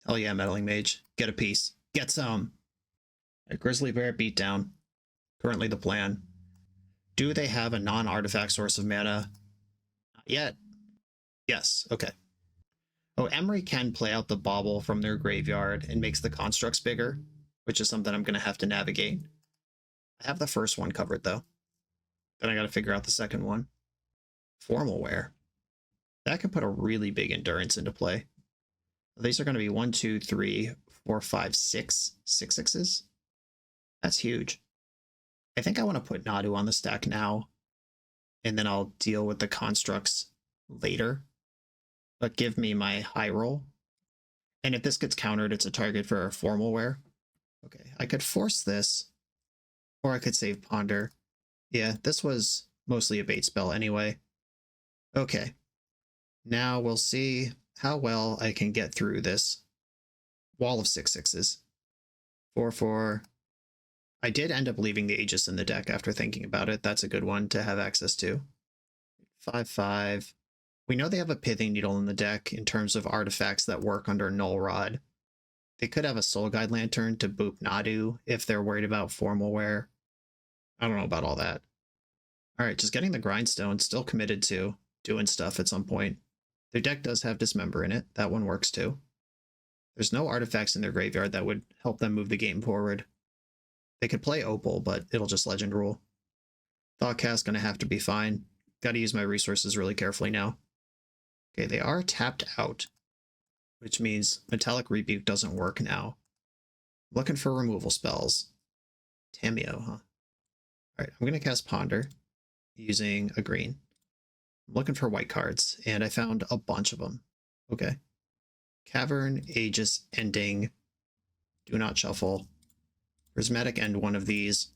Hell yeah, Meddling Mage. Get a piece. Get some! A Grizzly Bear Beatdown. Currently the plan. Do they have a non-artifact source of mana? Not yet. Yes, okay. Oh, Emery can play out the Bauble from their graveyard and makes the constructs bigger, which is something I'm going to have to navigate. I have the first one covered, though. Then I got to figure out the second one. Formal Wear. That can put a really big endurance into play. These are going to be 1, 2, 3, 4, 5, 6 6/6s. That's huge. I think I want to put Nadu on the stack now, and then I'll deal with the constructs later. But give me my high roll. And if this gets countered, it's a target for a Formal Wear. Okay, I could force this, or I could save Ponder. Yeah, this was mostly a bait spell anyway. Okay, now we'll see how well I can get through this wall of 6/6s. 4, 4. I did end up leaving the Aegis in the deck after thinking about it. That's a good one to have access to. 5, 5. We know they have a Pithing Needle in the deck in terms of artifacts that work under Null Rod. They could have a Soul Guide Lantern to boop Nadu if they're worried about Formal Wear. I don't know about all that. Alright, just getting the Grindstone, still committed to doing stuff at some point. Their deck does have Dismember in it. That one works too. There's no artifacts in their graveyard that would help them move the game forward. They could play Opal, but it'll just Legend Rule. Thoughtcast gonna have to be fine. Gotta use my resources really carefully now. Okay, they are tapped out. which means Metallic Rebuke doesn't work now. Looking for removal spells. Tamiyo, huh? Alright, I'm going to cast Ponder using a green. I'm looking for white cards, and I found a bunch of them. Okay. Cavern, Aegis, Ending, Do Not Shuffle. Prismatic End one of these.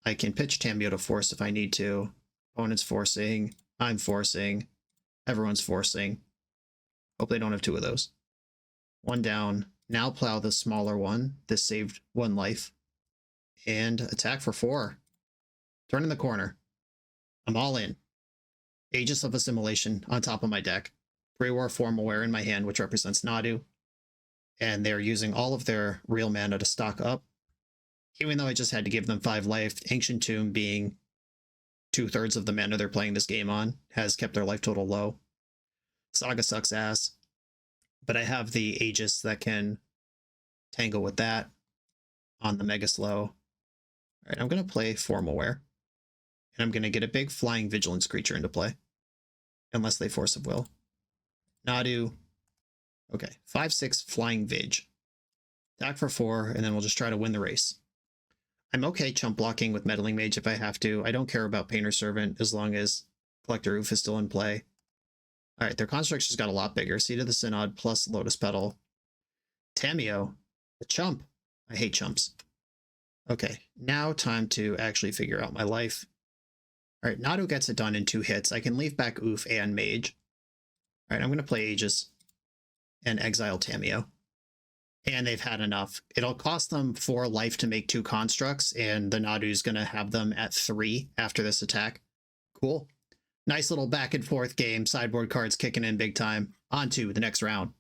I can pitch Tamiyo to force if I need to. Opponent's forcing. I'm forcing. Everyone's forcing. Hope they don't have two of those. One down. Now plow the smaller one. This saved 1 life. And attack for 4. Turn in the corner. I'm all in. Aegis of Assimilation on top of my deck. Pre-war Formalware in my hand, which represents Nadu. And they're using all of their real mana to stock up. Even though I just had to give them 5 life, Ancient Tomb being 2/3 of the mana they're playing this game on has kept their life total low. Saga sucks ass. But I have the Aegis that can tangle with that on the Mega Slow. Alright, I'm going to play Formalware. And I'm going to get a big flying vigilance creature into play. Unless they force of will. Nadu. Okay, 5/6 flying Vig. Attack for 4, and then we'll just try to win the race. I'm okay chump blocking with Meddling Mage if I have to. I don't care about Painter Servant as long as Collector Oof is still in play. Alright, their construction's got a lot bigger. Seed of the Synod plus Lotus Petal. Tamiyo. The chump. I hate chumps. Okay, now time to actually figure out my life. Alright, Nadu gets it done in 2 hits. I can leave back Oof and Mage. Alright, I'm going to play Aegis and exile Tamiyo. And they've had enough. It'll cost them 4 life to make 2 constructs, and the Nadu's going to have them at 3 after this attack. Cool. Nice little back and forth game. Sideboard cards kicking in big time. On to the next round.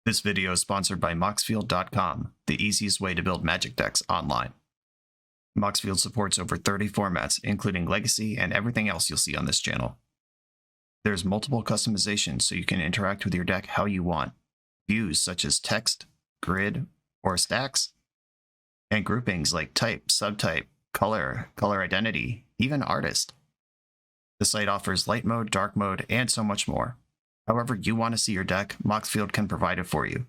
This video is sponsored by Moxfield.com, the easiest way to build Magic decks online. Moxfield supports over 30 formats, including Legacy and everything else you'll see on this channel. There's multiple customizations so you can interact with your deck how you want. Views such as text, grid, or stacks, and groupings like type, subtype, color, color identity, even artist. The site offers light mode, dark mode, and so much more. However you want to see your deck, Moxfield can provide it for you.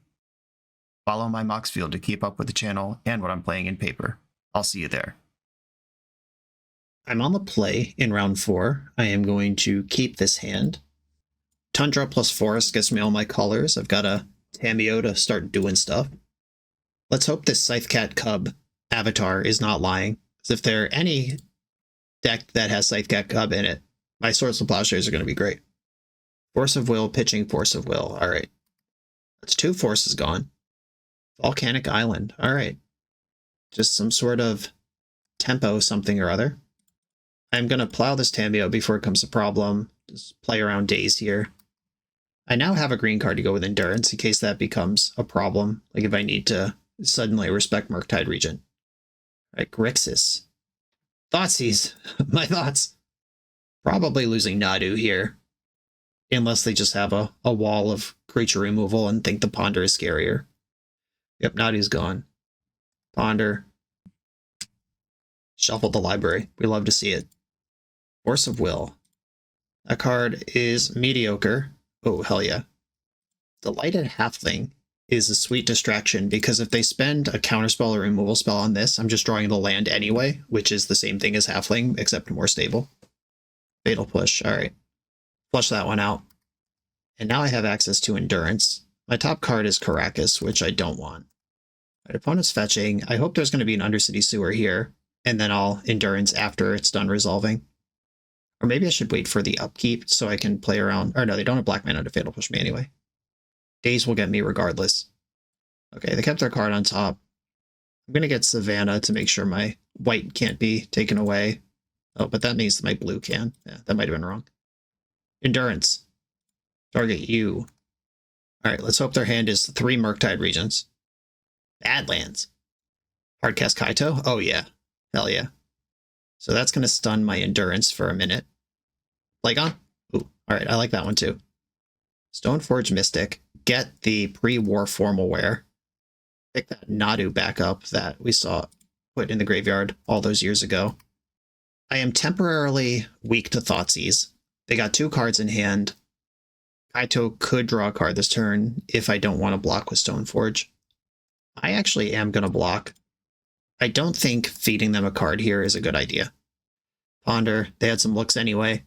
Follow my Moxfield to keep up with the channel and what I'm playing in paper. I'll see you there. I'm on the play in round 4. I am going to keep this hand. Tundra plus Forest gets me all my colors. I've got a Tamiyo to start doing stuff. Let's hope this Scythecat Cub avatar is not lying. Because if there are any deck that has Scythecat Cub in it, my Swords of Plowshares are going to be great. Force of Will, pitching Force of Will. Alright. That's 2 forces gone. Volcanic Island. Alright. Just some sort of tempo something or other. I'm going to plow this Tamiyo before it becomes a problem. Just play around days here. I now have a green card to go with Endurance in case that becomes a problem. Like if I need to suddenly respect Murktide Regent. Alright, Grixis. Thoughtseize. My thoughts. Probably losing Nadu here. Unless they just have a wall of creature removal and think the Ponder is scarier. Yep, Nadu's gone. Ponder. Shuffle the library. We love to see it. Force of Will. That card is mediocre. Oh, hell yeah. Delighted Halfling is a sweet distraction because if they spend a counterspell or removal spell on this, I'm just drawing the land anyway, which is the same thing as Halfling, except more stable. Fatal Push. Alright. Flush that one out. And now I have access to Endurance. My top card is Caracas, which I don't want. My opponent's fetching. I hope there's going to be an Undercity Sewer here, and then I'll Endurance after it's done resolving. Or maybe I should wait for the upkeep so I can play around. Or no, they don't have black mana to Fatal Push me anyway. Days will get me regardless. Okay, they kept their card on top. I'm going to get Savannah to make sure my white can't be taken away. Oh, but that means my blue can. Yeah, that might have been wrong. Endurance. Target you. Alright, let's hope their hand is 3 Murktide Regents. Badlands. Hardcast Kaito? Oh yeah. Hell yeah. So that's going to stun my Endurance for a minute. Plagon? Ooh, alright, I like that one too. Stoneforge Mystic. Get the pre-war Formalware. Pick that Nadu back up that we saw put in the graveyard all those years ago. I am temporarily weak to Thoughtseize. They got 2 cards in hand. Kaito could draw a card this turn if I don't want to block with Stoneforge. I actually am going to block. I don't think feeding them a card here is a good idea. Ponder, they had some looks anyway.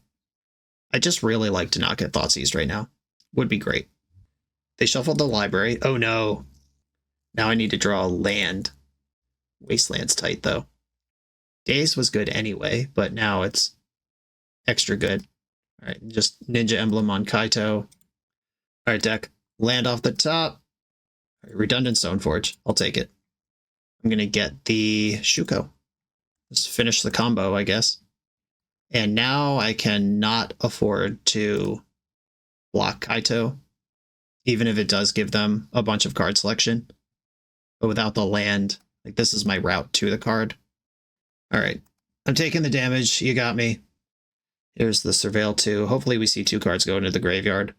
I just really like to not get Thoughtseized right now. Would be great. They shuffled the library. Oh no. Now I need to draw a land. Wasteland's tight though. Daze was good anyway, but now it's extra good. Alright, just Ninja Emblem on Kaito. Alright, deck. Land off the top. Right, redundant Stoneforge. I'll take it. I'm going to get the Shuko. Let's finish the combo, I guess. And now I cannot afford to block Kaito, even if it does give them a bunch of card selection. But without the land, like this is my route to the card. Alright, I'm taking the damage. You got me. Here's the Surveil 2. Hopefully we see 2 cards go into the graveyard.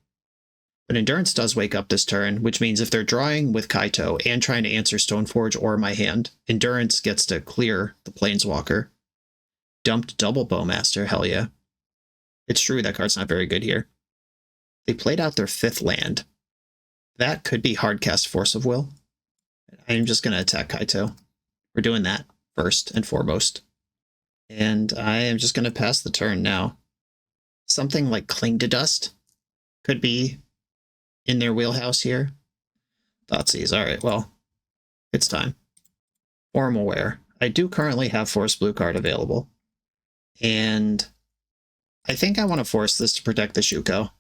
But Endurance does wake up this turn, which means if they're drawing with Kaito and trying to answer Stoneforge or my hand, Endurance gets to clear the Planeswalker. Dumped double Bowmaster, hell yeah. It's true that card's not very good here. They played out their 5th land. That could be hardcast Force of Will. I'm just going to attack Kaito. We're doing that first and foremost. And I am just going to pass the turn now. Something like Cling to Dust could be in their wheelhouse here. Thoughtseize. Alright, well, it's time. Formal Wear. I do currently have Force Blue card available. And I think I want to force this to protect the Shuko.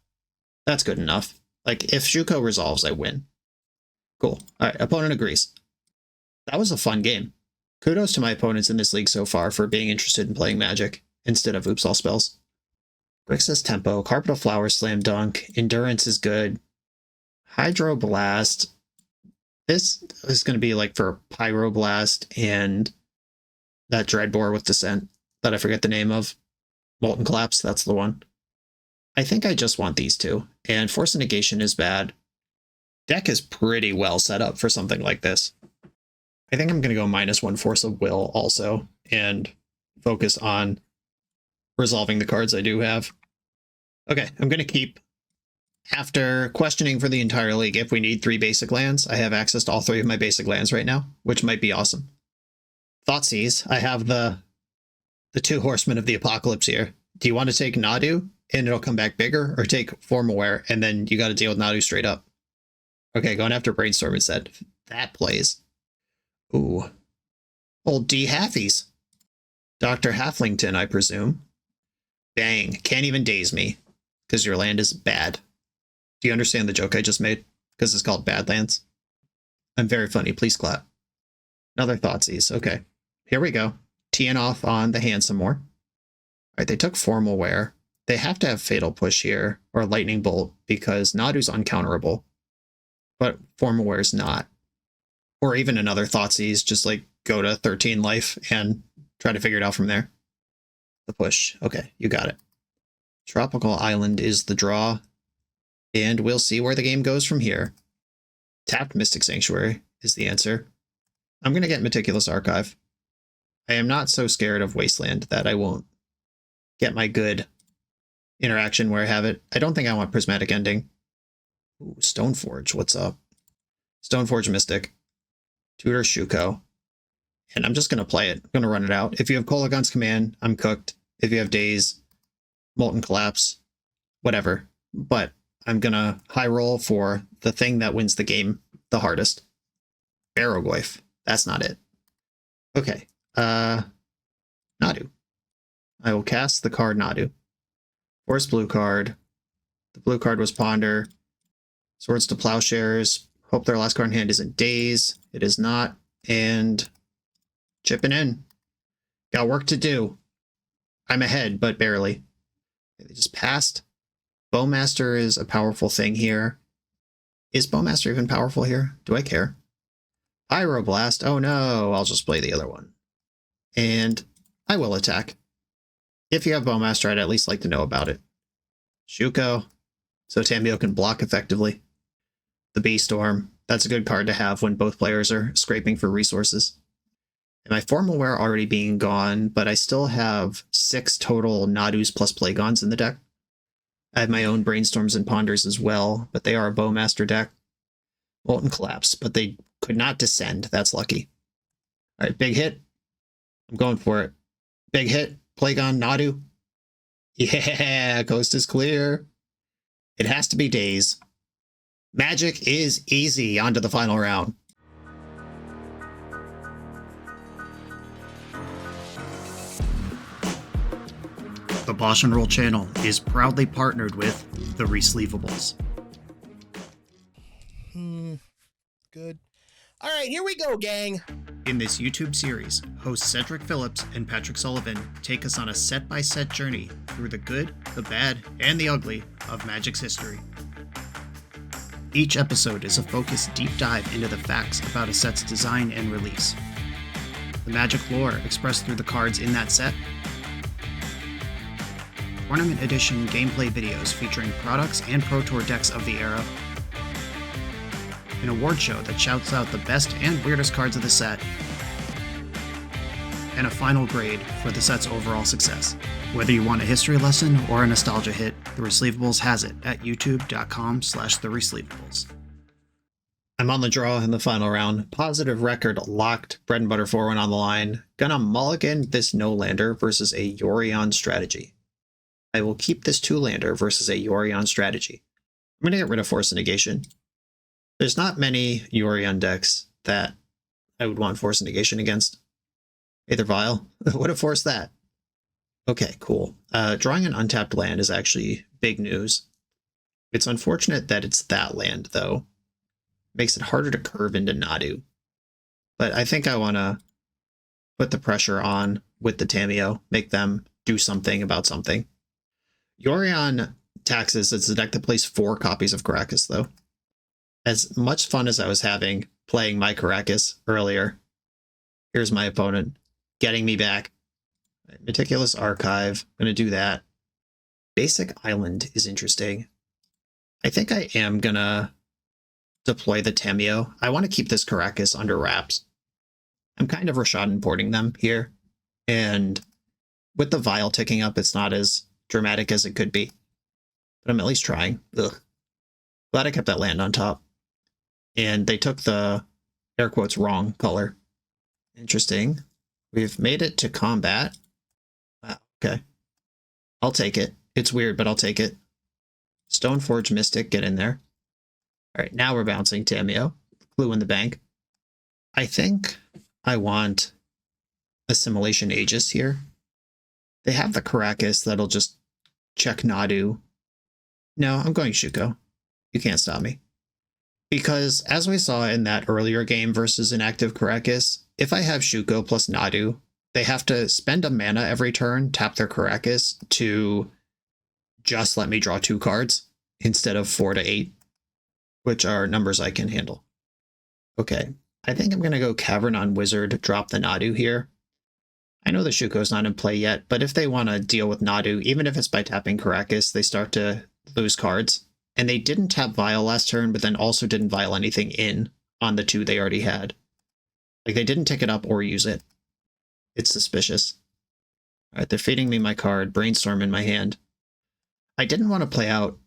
That's good enough. Like, if Shuko resolves, I win. Cool. Alright, opponent agrees. That was a fun game. Kudos to my opponents in this league so far for being interested in playing Magic instead of Oops All Spells. Grixis Tempo, Carpet of Flowers, Slam Dunk, Endurance is good. Hydroblast. This is going to be like for Pyroblast and that Dreadbore with Descent that I forget the name of. Molten Collapse, that's the one. I think I just want these two, and Force of Negation is bad. Deck is pretty well set up for something like this. I think I'm going to go -1 Force of Will also, and focus on resolving the cards I do have. Okay, I'm going to keep. After questioning for the entire league if we need 3 basic lands, I have access to all 3 of my basic lands right now, which might be awesome. Thoughtseize, I have the 2 Horsemen of the Apocalypse here. Do you want to take Nadu and it'll come back bigger, or take Formal Wear and then you got to deal with Nadu straight up? Okay, going after Brainstorm instead. That plays. Ooh. Old D. Halfies. Dr. Halflington, I presume. Bang. Can't even daze me, because your land is bad. Do you understand the joke I just made? Because it's called Badlands. I'm very funny. Please clap. Another Thoughtseize. Okay. Here we go. Teeing off on the hand some more. All right, they took Formal Wear. They have to have Fatal Push here, or Lightning Bolt, because Nadu's uncounterable. But Formal Wear's not. Or even another Thoughtseize, just like go to 13 life and try to figure it out from there. The push. Okay, you got it. Tropical Island is the draw. And we'll see where the game goes from here. Tapped Mystic Sanctuary is the answer. I'm going to get Meticulous Archive. I am not so scared of Wasteland that I won't get my good interaction where I have it. I don't think I want Prismatic Ending. Ooh, Stoneforge, what's up? Stoneforge Mystic. Tutor Shuko. And I'm just going to play it. I'm going to run it out. If you have Kolagon's Command, I'm cooked. If you have Daze, Molten Collapse, whatever. But I'm going to high roll for the thing that wins the game the hardest. Barrowgoyf. That's not it. Okay. Nadu. I will cast the card Nadu. Force blue card. The blue card was Ponder. Swords to Plowshares. Hope their last card in hand isn't Daze. It is not. And chipping in. Got work to do. I'm ahead, but barely. They just passed. Bowmaster is a powerful thing here. Is Bowmaster even powerful here? Do I care? Pyroblast. Oh no, I'll just play the other one. And I will attack. If you have Bowmaster, I'd at least like to know about it. Shuko. So Tambio can block effectively. The Bee Storm. That's a good card to have when both players are scraping for resources. And my Formal Wear already being gone, but I still have 6 total Nadus plus Plagons in the deck. I have my own Brainstorms and Ponders as well, but they are a Bowmaster deck. Molten Collapse, but they could not descend. That's lucky. All right, big hit. I'm going for it. Big hit. Plagon, Nadu. Yeah, coast is clear. It has to be Days. Magic is easy. On to the final round. The BoshNRoll channel is proudly partnered with the Resleevables. Good. All right, here we go, gang. In this YouTube series, hosts Cedric Phillips and Patrick Sullivan take us on a set-by-set journey through the good, the bad, and the ugly of Magic's history. Each episode is a focused deep dive into the facts about a set's design and release, the Magic lore expressed through the cards in that set, Tournament Edition gameplay videos featuring products and Pro Tour decks of the era, an award show that shouts out the best and weirdest cards of the set, and a final grade for the set's overall success. Whether you want a history lesson or a nostalgia hit, The Resleevables has it at youtube.com/theresleevables. I'm on the draw in the final round. Positive record locked. Bread and butter 4-1 on the line. Gonna mulligan this no-lander versus a Yorion strategy. I will keep this 2-lander versus a Yorion strategy. I'm gonna get rid of Force of Negation. There's not many Yorion decks that I would want Force of Negation against. Aether Vial would have forced that. Okay, cool. Drawing an untapped land is actually big news. It's unfortunate that it's that land, though. Makes it harder to curve into Nadu. But I think I want to put the pressure on with the Tamiyo, make them do something about something. Yorion taxes, it's a deck that plays 4 copies of Karakas, though. As much fun as I was having playing my Karakas earlier, here's my opponent getting me back. Meticulous Archive, I'm going to do that. Basic Island is interesting. I think I am going to deploy the Tamiyo. I want to keep this Karakas under wraps. I'm kind of Rashad importing them here. And with the Vial ticking up, it's not as dramatic as it could be. But I'm at least trying. Ugh. Glad I kept that land on top. And they took the, air quotes, wrong color. Interesting. We've made it to combat. Okay. I'll take it. It's weird, but I'll take it. Stoneforge Mystic, get in there. All right, now we're bouncing Tamiyo. Clue in the bank. I think I want Assimilation Aegis here. They have the Karakas that'll just check Nadu. No, I'm going Shuko. You can't stop me. Because as we saw in that earlier game versus an active Karakas, if I have Shuko plus Nadu, they have to spend a mana every turn, tap their Karakas to just let me draw 2 cards instead of 4 to 8, which are numbers I can handle. Okay, I think I'm going to go Cavernon Wizard, drop the Nadu here. I know the Shuko's not in play yet, but if they want to deal with Nadu, even if it's by tapping Karakas, they start to lose cards. And they didn't tap Vial last turn, but then also didn't Vial anything in on the 2 they already had. Like, they didn't tick it up or use it. It's suspicious. All right, they're feeding me my card, Brainstorm in my hand. I didn't want to play out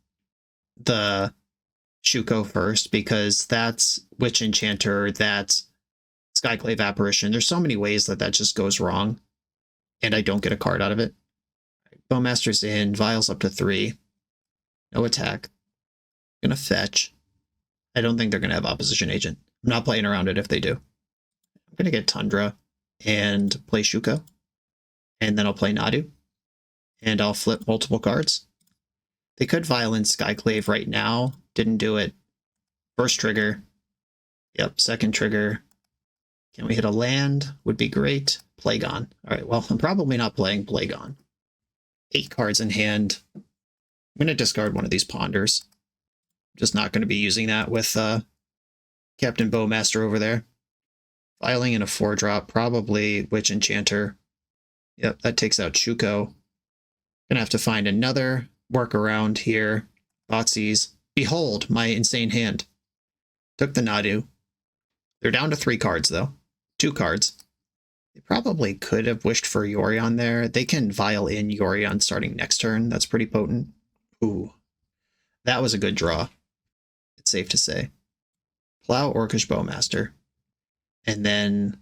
the Shuko first because that's Witch Enchanter, that's Skyclave Apparition. There's so many ways that that just goes wrong, and I don't get a card out of it. Bowmaster's in, Vial's up to 3. No attack. Gonna fetch. I don't think they're gonna have Opposition Agent. I'm not playing around it if they do. I'm gonna get Tundra and play Shuko. And then I'll play Nadu. And I'll flip multiple cards. They could Violent Skyclave right now. Didn't do it. First trigger. Yep, second trigger. Can we hit a land? Would be great. Plagon. Alright, well, I'm probably not playing Plagon. 8 cards in hand. I'm going to discard one of these Ponders. Just not going to be using that with Captain Bowmaster over there. Filing in a 4-drop, probably Witch Enchanter. Yep, that takes out Shuko. Gonna have to find another workaround here. Botsy's. Behold, my insane hand. Took the Nadu. They're down to 3 cards, though. 2 cards. They probably could have wished for Yorion there. They can Vial in Yorion starting next turn. That's pretty potent. Ooh, that was a good draw. It's safe to say. Plow Orcish Bowmaster. And then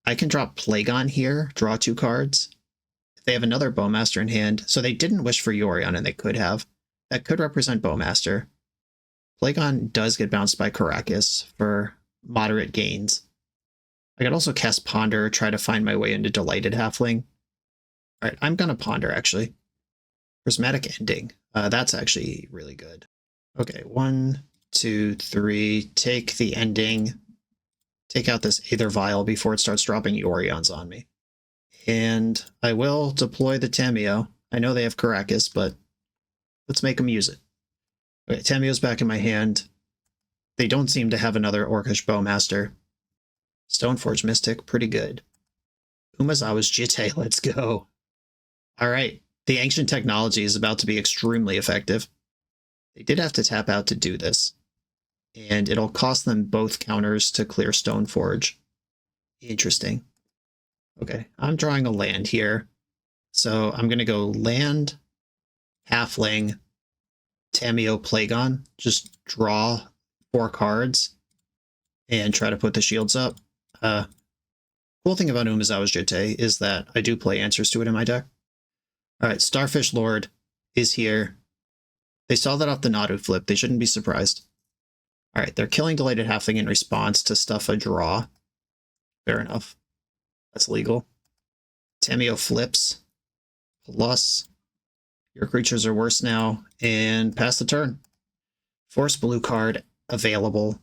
I can drop Plagon here, draw 2 cards. If they have another Bowmaster in hand, so they didn't wish for Yorion, and they could have. That could represent Bowmaster. Plagon does get bounced by Karakas for moderate gains. I could also cast Ponder, try to find my way into Delighted Halfling. Alright, I'm gonna Ponder, actually. Prismatic Ending. That's actually really good. Okay, 1, 2, 3. Take the ending. Take out this Aether Vial before it starts dropping Yorions on me. And I will deploy the Tamiyo. I know they have Karakas, but let's make them use it. Okay, Tamiyo's back in my hand. They don't seem to have another Orcish Bowmaster. Stoneforge Mystic, pretty good. Umezawa's Jitte, let's go. Alright, the Ancient Technology is about to be extremely effective. They did have to tap out to do this. And it'll cost them both counters to clear Stoneforge. Interesting. Okay, I'm drawing a land here. So I'm going to go land, Halfling, Tamiyo, Plagon. Just draw 4 cards and try to put the shields up. Cool thing about Umezawa's Jitte is that I do play answers to it in my deck. Alright, Starfish Lord is here. They saw that off the Nadu flip. They shouldn't be surprised. Alright, they're killing Delighted Halfling in response to stuff a draw. Fair enough. That's legal. Tamiyo flips. Plus, your creatures are worse now. And pass the turn. Force blue card available.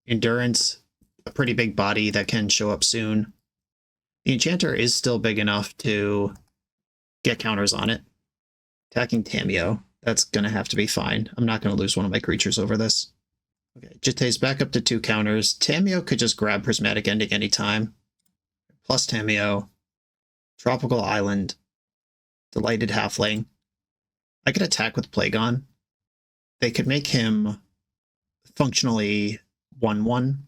Endurance, a pretty big body that can show up soon. The Enchanter is still big enough to get counters on it. Attacking Tamiyo. That's going to have to be fine. I'm not going to lose one of my creatures over this. Okay, Jitte's back up to 2 counters. Tamiyo could just grab Prismatic Ending anytime. Plus Tamiyo. Tropical Island. Delighted Halfling. I could attack with Plagon. They could make him functionally 1/1.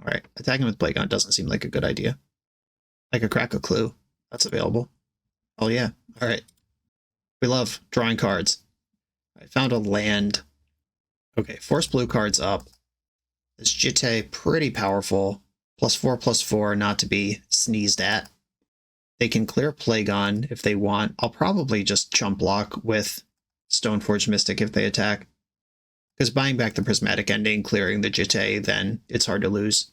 Alright, attacking with Plagon doesn't seem like a good idea. I could crack a clue. That's available. Oh yeah, alright. We love drawing cards. I found a land. Okay, force blue cards up. This Jitte, pretty powerful. +4/+4, not to be sneezed at. They can clear Plagon if they want. I'll probably just chump block with Stoneforge Mystic if they attack. Because buying back the Prismatic Ending, clearing the Jitte, then it's hard to lose.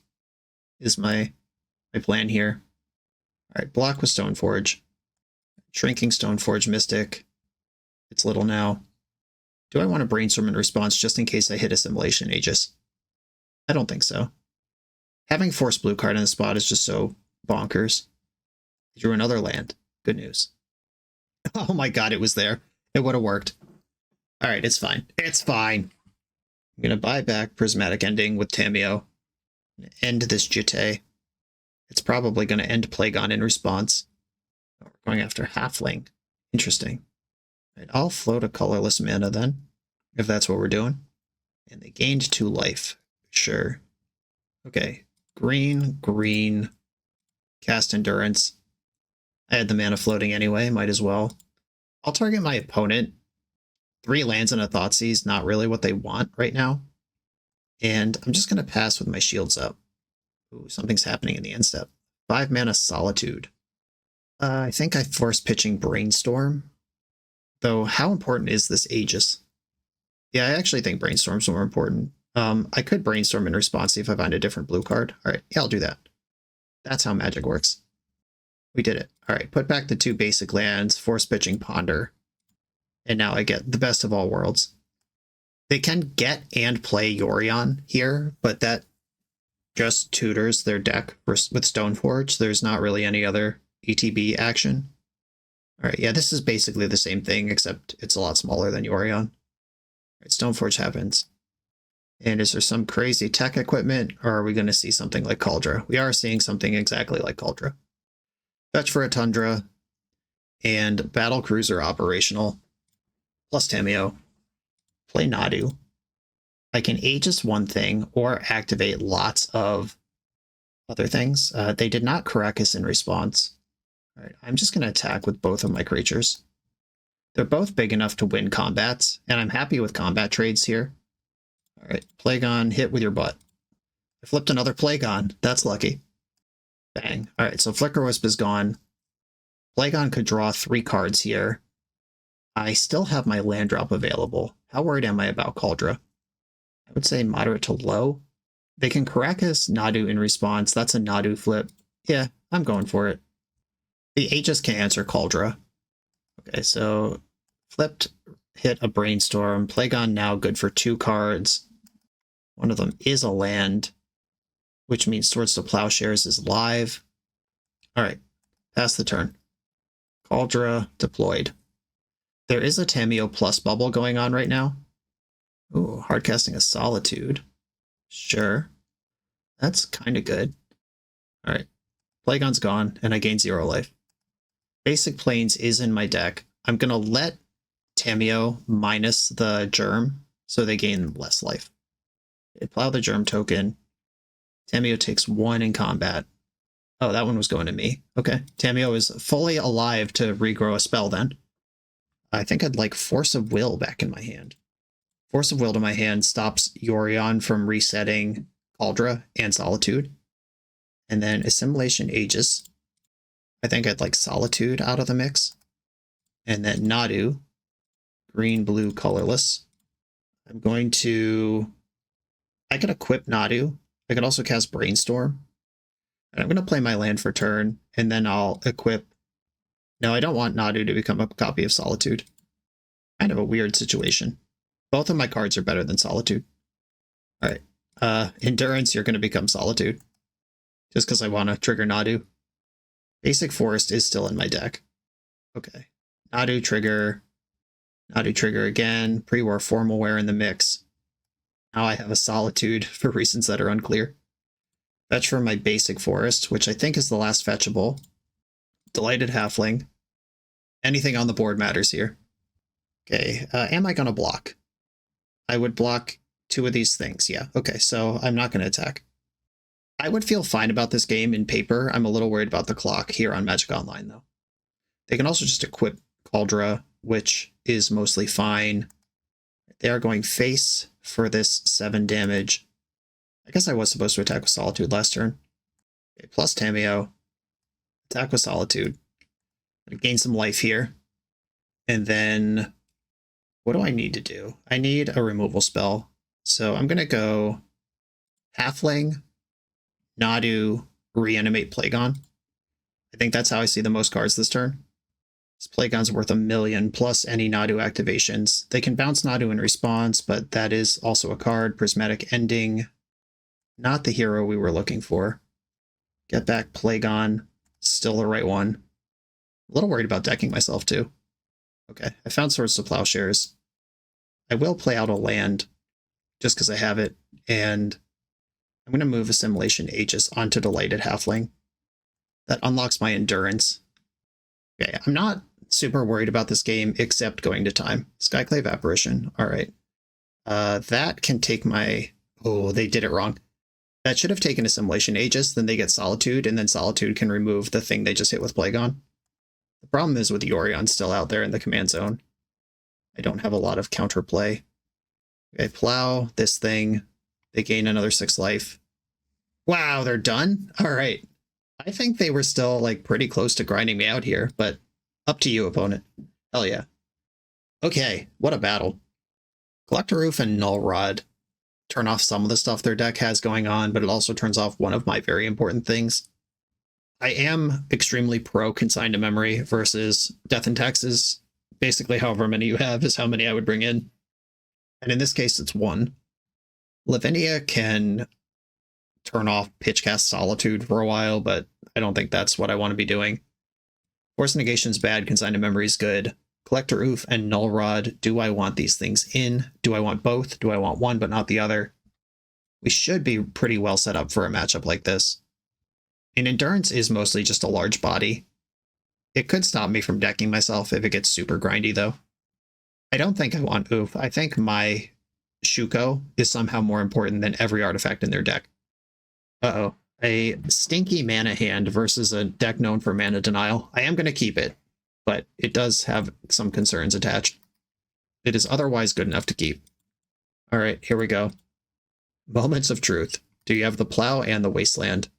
Is my plan here. Alright, block with Stoneforge. Shrinking Stoneforge Mystic. It's little now. Do I want to brainstorm in response just in case I hit Assimilation Aegis? I don't think so. Having Force blue card in the spot is just so bonkers. I drew another land. Good news. Oh my god, it was there. It would have worked. Alright, it's fine. It's fine. I'm going to buy back Prismatic Ending with Tamiyo. End this Jitte. It's probably going to end Plagon in response. Oh, we're going after Halfling. Interesting. Right, I'll float a colorless mana then, if that's what we're doing. And they gained 2 life. Sure. Okay. Green, green. Cast Endurance. I had the mana floating anyway, might as well. I'll target my opponent. 3 lands and a Thoughtseize, not really what they want right now. And I'm just going to pass with my shields up. Ooh, something's happening in the end step. 5 mana Solitude. I think I force pitching Brainstorm. Though, how important is this Aegis? Yeah, I actually think Brainstorm's more important. I could Brainstorm in response, see if I find a different blue card. Alright, yeah, I'll do that. That's how Magic works. We did it. Alright, put back the 2 basic lands, force pitching Ponder. And now I get the best of all worlds. They can get and play Yorion here, but that just tutors their deck with Stoneforge. There's not really any other ETB action. Alright, yeah, this is basically the same thing, except it's a lot smaller than Yorion. Alright, Stoneforge happens. And is there some crazy tech equipment, or are we going to see something like Kaldra? We are seeing something exactly like Kaldra. Fetch for a Tundra, and Battle Cruiser operational, plus Tamiyo. Play Nadu. I can Aegis one thing, or activate lots of other things. They did not Karakas in response. Alright, I'm just going to attack with both of my creatures. They're both big enough to win combats, and I'm happy with combat trades here. All right, Plagon, hit with your butt. I flipped another Plagon. That's lucky. Bang. All right, so Flicker Wisp is gone. Plagon could draw 3 cards here. I still have my land drop available. How worried am I about Cauldra? I would say moderate to low. They can Caracas Nadu in response. That's a Nadu flip. Yeah, I'm going for it. The Aegis can answer Cauldra. Okay, so flipped, hit a Brainstorm. Plagon now good for 2 cards. One of them is a land, which means Swords to Plowshares is live. All right, pass the turn. Cauldra deployed. There is a Tamiyo plus bubble going on right now. Ooh, hardcasting a Solitude. Sure. That's kind of good. All right. Plagon's gone, and I gain 0 life. Basic Plains is in my deck. I'm going to let Tamiyo minus the Germ, so they gain less life. Okay, plow the Germ token. Tamiyo takes 1 in combat. Oh, that one was going to me. Okay. Tamiyo is fully alive to regrow a spell then. I think I'd like Force of Will back in my hand. Force of Will to my hand stops Yorion from resetting Cauldra and Solitude. And then Assimilation Aegis. I think I'd like Solitude out of the mix. And then Nadu, green, blue, colorless. I'm going to... I could equip Nadu. I could also cast Brainstorm. And I'm going to play my land for turn, and then I'll equip... No, I don't want Nadu to become a copy of Solitude. Kind of a weird situation. Both of my cards are better than Solitude. All right. Endurance, you're going to become Solitude. Just because I want to trigger Nadu. Basic Forest is still in my deck. Okay. Nadu trigger again. Pre-war Formal Wear in the mix. Now I have a Solitude for reasons that are unclear. Fetch from my Basic Forest, which I think is the last fetchable. Delighted Halfling. Anything on the board matters here. Okay, am I going to block? I would block 2 of these things, yeah. Okay, so I'm not going to attack. I would feel fine about this game in paper. I'm a little worried about the clock here on Magic Online, though. They can also just equip Cauldra, which is mostly fine. They are going face for this 7 damage. I guess I was supposed to attack with Solitude last turn. Okay, plus Tamiyo. Attack with Solitude. Gain some life here. And then, what do I need to do? I need a removal spell. So I'm going to go Halfling, Nadu, Reanimate Plagon. I think that's how I see the most cards this turn. This Plagon's worth 1 million plus any Nadu activations. They can bounce Nadu in response, but that is also a card. Prismatic Ending. Not the hero we were looking for. Get back Plagon. Still the right one. A little worried about decking myself too. Okay, I found Swords to Plowshares. I will play out a land just because I have it, and I'm going to move Assimilation Aegis onto Delighted Halfling. That unlocks my Endurance. Okay, I'm not super worried about this game except going to time. Skyclave Apparition. All right. That can take my... Oh, they did it wrong. That should have taken Assimilation Aegis, then they get Solitude, and then Solitude can remove the thing they just hit with Plagon. The problem is with Yorion still out there in the command zone. I don't have a lot of counterplay. Okay, plow this thing. They gain another 6 life. Wow, they're done? All right. I think they were still like pretty close to grinding me out here, but up to you, opponent. Hell yeah. Okay, what a battle. Collector Roof and Null Rod turn off some of the stuff their deck has going on, but it also turns off one of my very important things. I am extremely pro consigned to memory versus Death and Taxes. Basically, however many you have is how many I would bring in. And in this case, it's 1. Lavinia can turn off Pitchcast Solitude for a while, but I don't think that's what I want to be doing. Force Negation's bad, consigned to memory is good. Collector Oof and Null Rod. Do I want these things in? Do I want both? Do I want one but not the other? We should be pretty well set up for a matchup like this. And Endurance is mostly just a large body. It could stop me from decking myself if it gets super grindy, though. I don't think I want Oof. I think my Shuko is somehow more important than every artifact in their deck. Uh-oh. A stinky mana hand versus a deck known for mana denial. I am going to keep it. but it does have some concerns attached. It is otherwise good enough to keep. All right, here we go. Moments of truth. Do you have the plow and the wasteland?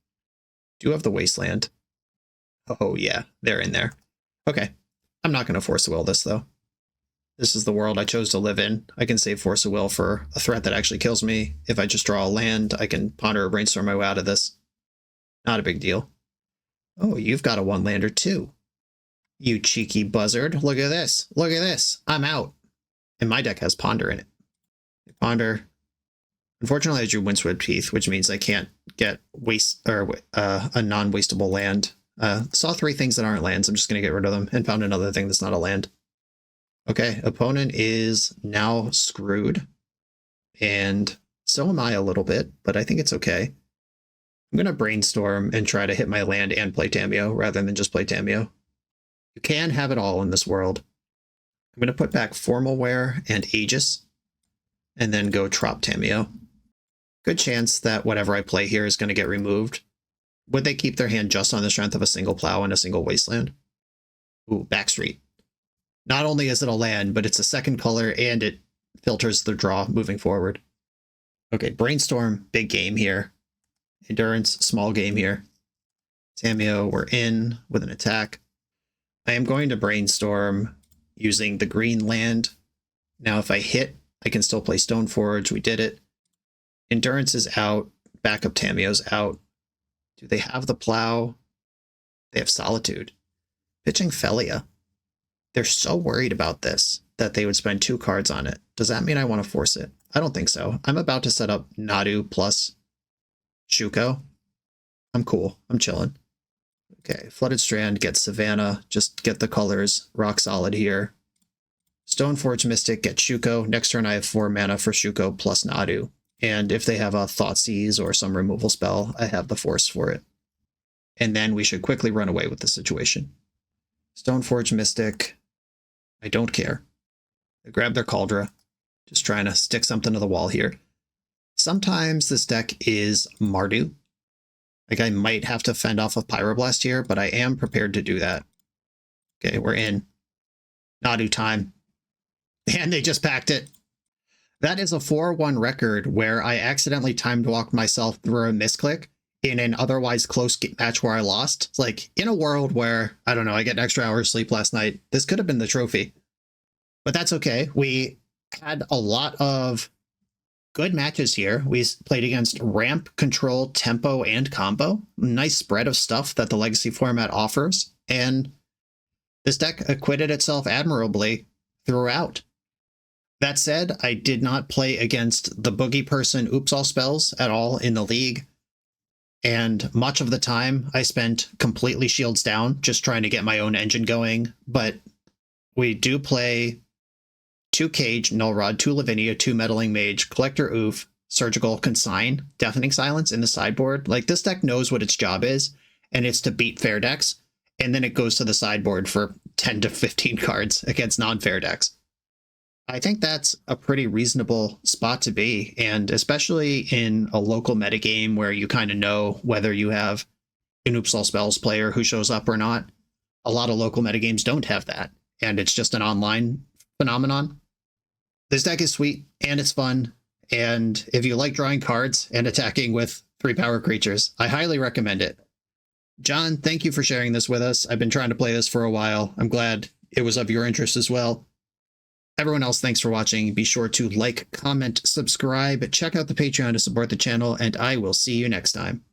Do you have the wasteland? Oh yeah, they're in there. Okay, I'm not going to force will this though. This is the world I chose to live in. I can save force of will for a threat that actually kills me. If I just draw a land, I can ponder or brainstorm my way out of this. Not a big deal. Oh, you've got a one-lander too. You cheeky buzzard. Look at this. Look at this. I'm out. And my deck has ponder in it. Ponder. Unfortunately, I drew Windswept Teeth, which means I can't get a non-wastable land. Saw 3 things that aren't lands. I'm just going to get rid of them and found another thing that's not a land. Okay, opponent is now screwed. And so am I a little bit, but I think it's okay. I'm going to brainstorm and try to hit my land and play Tamiyo rather than just play Tamiyo. You can have it all in this world. I'm going to put back Formalware and Aegis, and then go Trop Tamiyo. Good chance that whatever I play here is going to get removed. Would they keep their hand just on the strength of a single plow and a single wasteland? Ooh, Backstreet. Not only is it a land, but it's a second color, and it filters the draw moving forward. Okay, Brainstorm, big game here. Endurance, small game here. Tamiyo, we're in with an attack. I am going to Brainstorm using the green land. Now if I hit, I can still play Stoneforge. We did it. Endurance is out. Backup Tamiyo's out. Do they have the plow? They have Solitude. Pitching Felia. They're so worried about this that they would spend 2 cards on it. Does that mean I want to force it? I don't think so. I'm about to set up Nadu plus Shuko. I'm cool. I'm chilling. Okay, Flooded Strand gets Savannah. Just get the colors rock solid here. Stoneforge Mystic gets Shuko. Next turn I have 4 mana for Shuko plus Nadu. And if they have a Thoughtseize or some removal spell, I have the force for it. And then we should quickly run away with the situation. Stoneforge Mystic. I don't care. They grab their Cauldra. Just trying to stick something to the wall here. Sometimes this deck is Mardu. Like I might have to fend off a Pyroblast here, but I am prepared to do that. Okay, we're in. Nadu time. And they just packed it. That is a 4-1 record where I accidentally timed walked myself through a misclick in an otherwise close match where I lost. It's like in a world where, I don't know, I get an extra hour of sleep last night. This could have been the trophy. But that's okay. We had a lot of good matches here. We played against ramp, control, tempo, and combo. Nice spread of stuff that the Legacy format offers. And this deck acquitted itself admirably throughout. That said, I did not play against the Boogie Person Oops All spells at all in the league. And much of the time I spent completely shields down, just trying to get my own engine going. But we do play 2 Cage, Null Rod, 2 Lavinia, 2 Meddling Mage, Collector Oof, Surgical, Consign, Deafening Silence in the sideboard. Like, this deck knows what its job is, and it's to beat fair decks, and then it goes to the sideboard for 10 to 15 cards against non-fair decks. I think that's a pretty reasonable spot to be, and especially in a local metagame where you kind of know whether you have an Oops All Spells player who shows up or not. A lot of local metagames don't have that, and it's just an online phenomenon. This deck is sweet, and it's fun, and if you like drawing cards and attacking with 3 power creatures, I highly recommend it. John, thank you for sharing this with us. I've been trying to play this for a while. I'm glad it was of your interest as well. Everyone else, thanks for watching. Be sure to like, comment, subscribe, check out the Patreon to support the channel, and I will see you next time.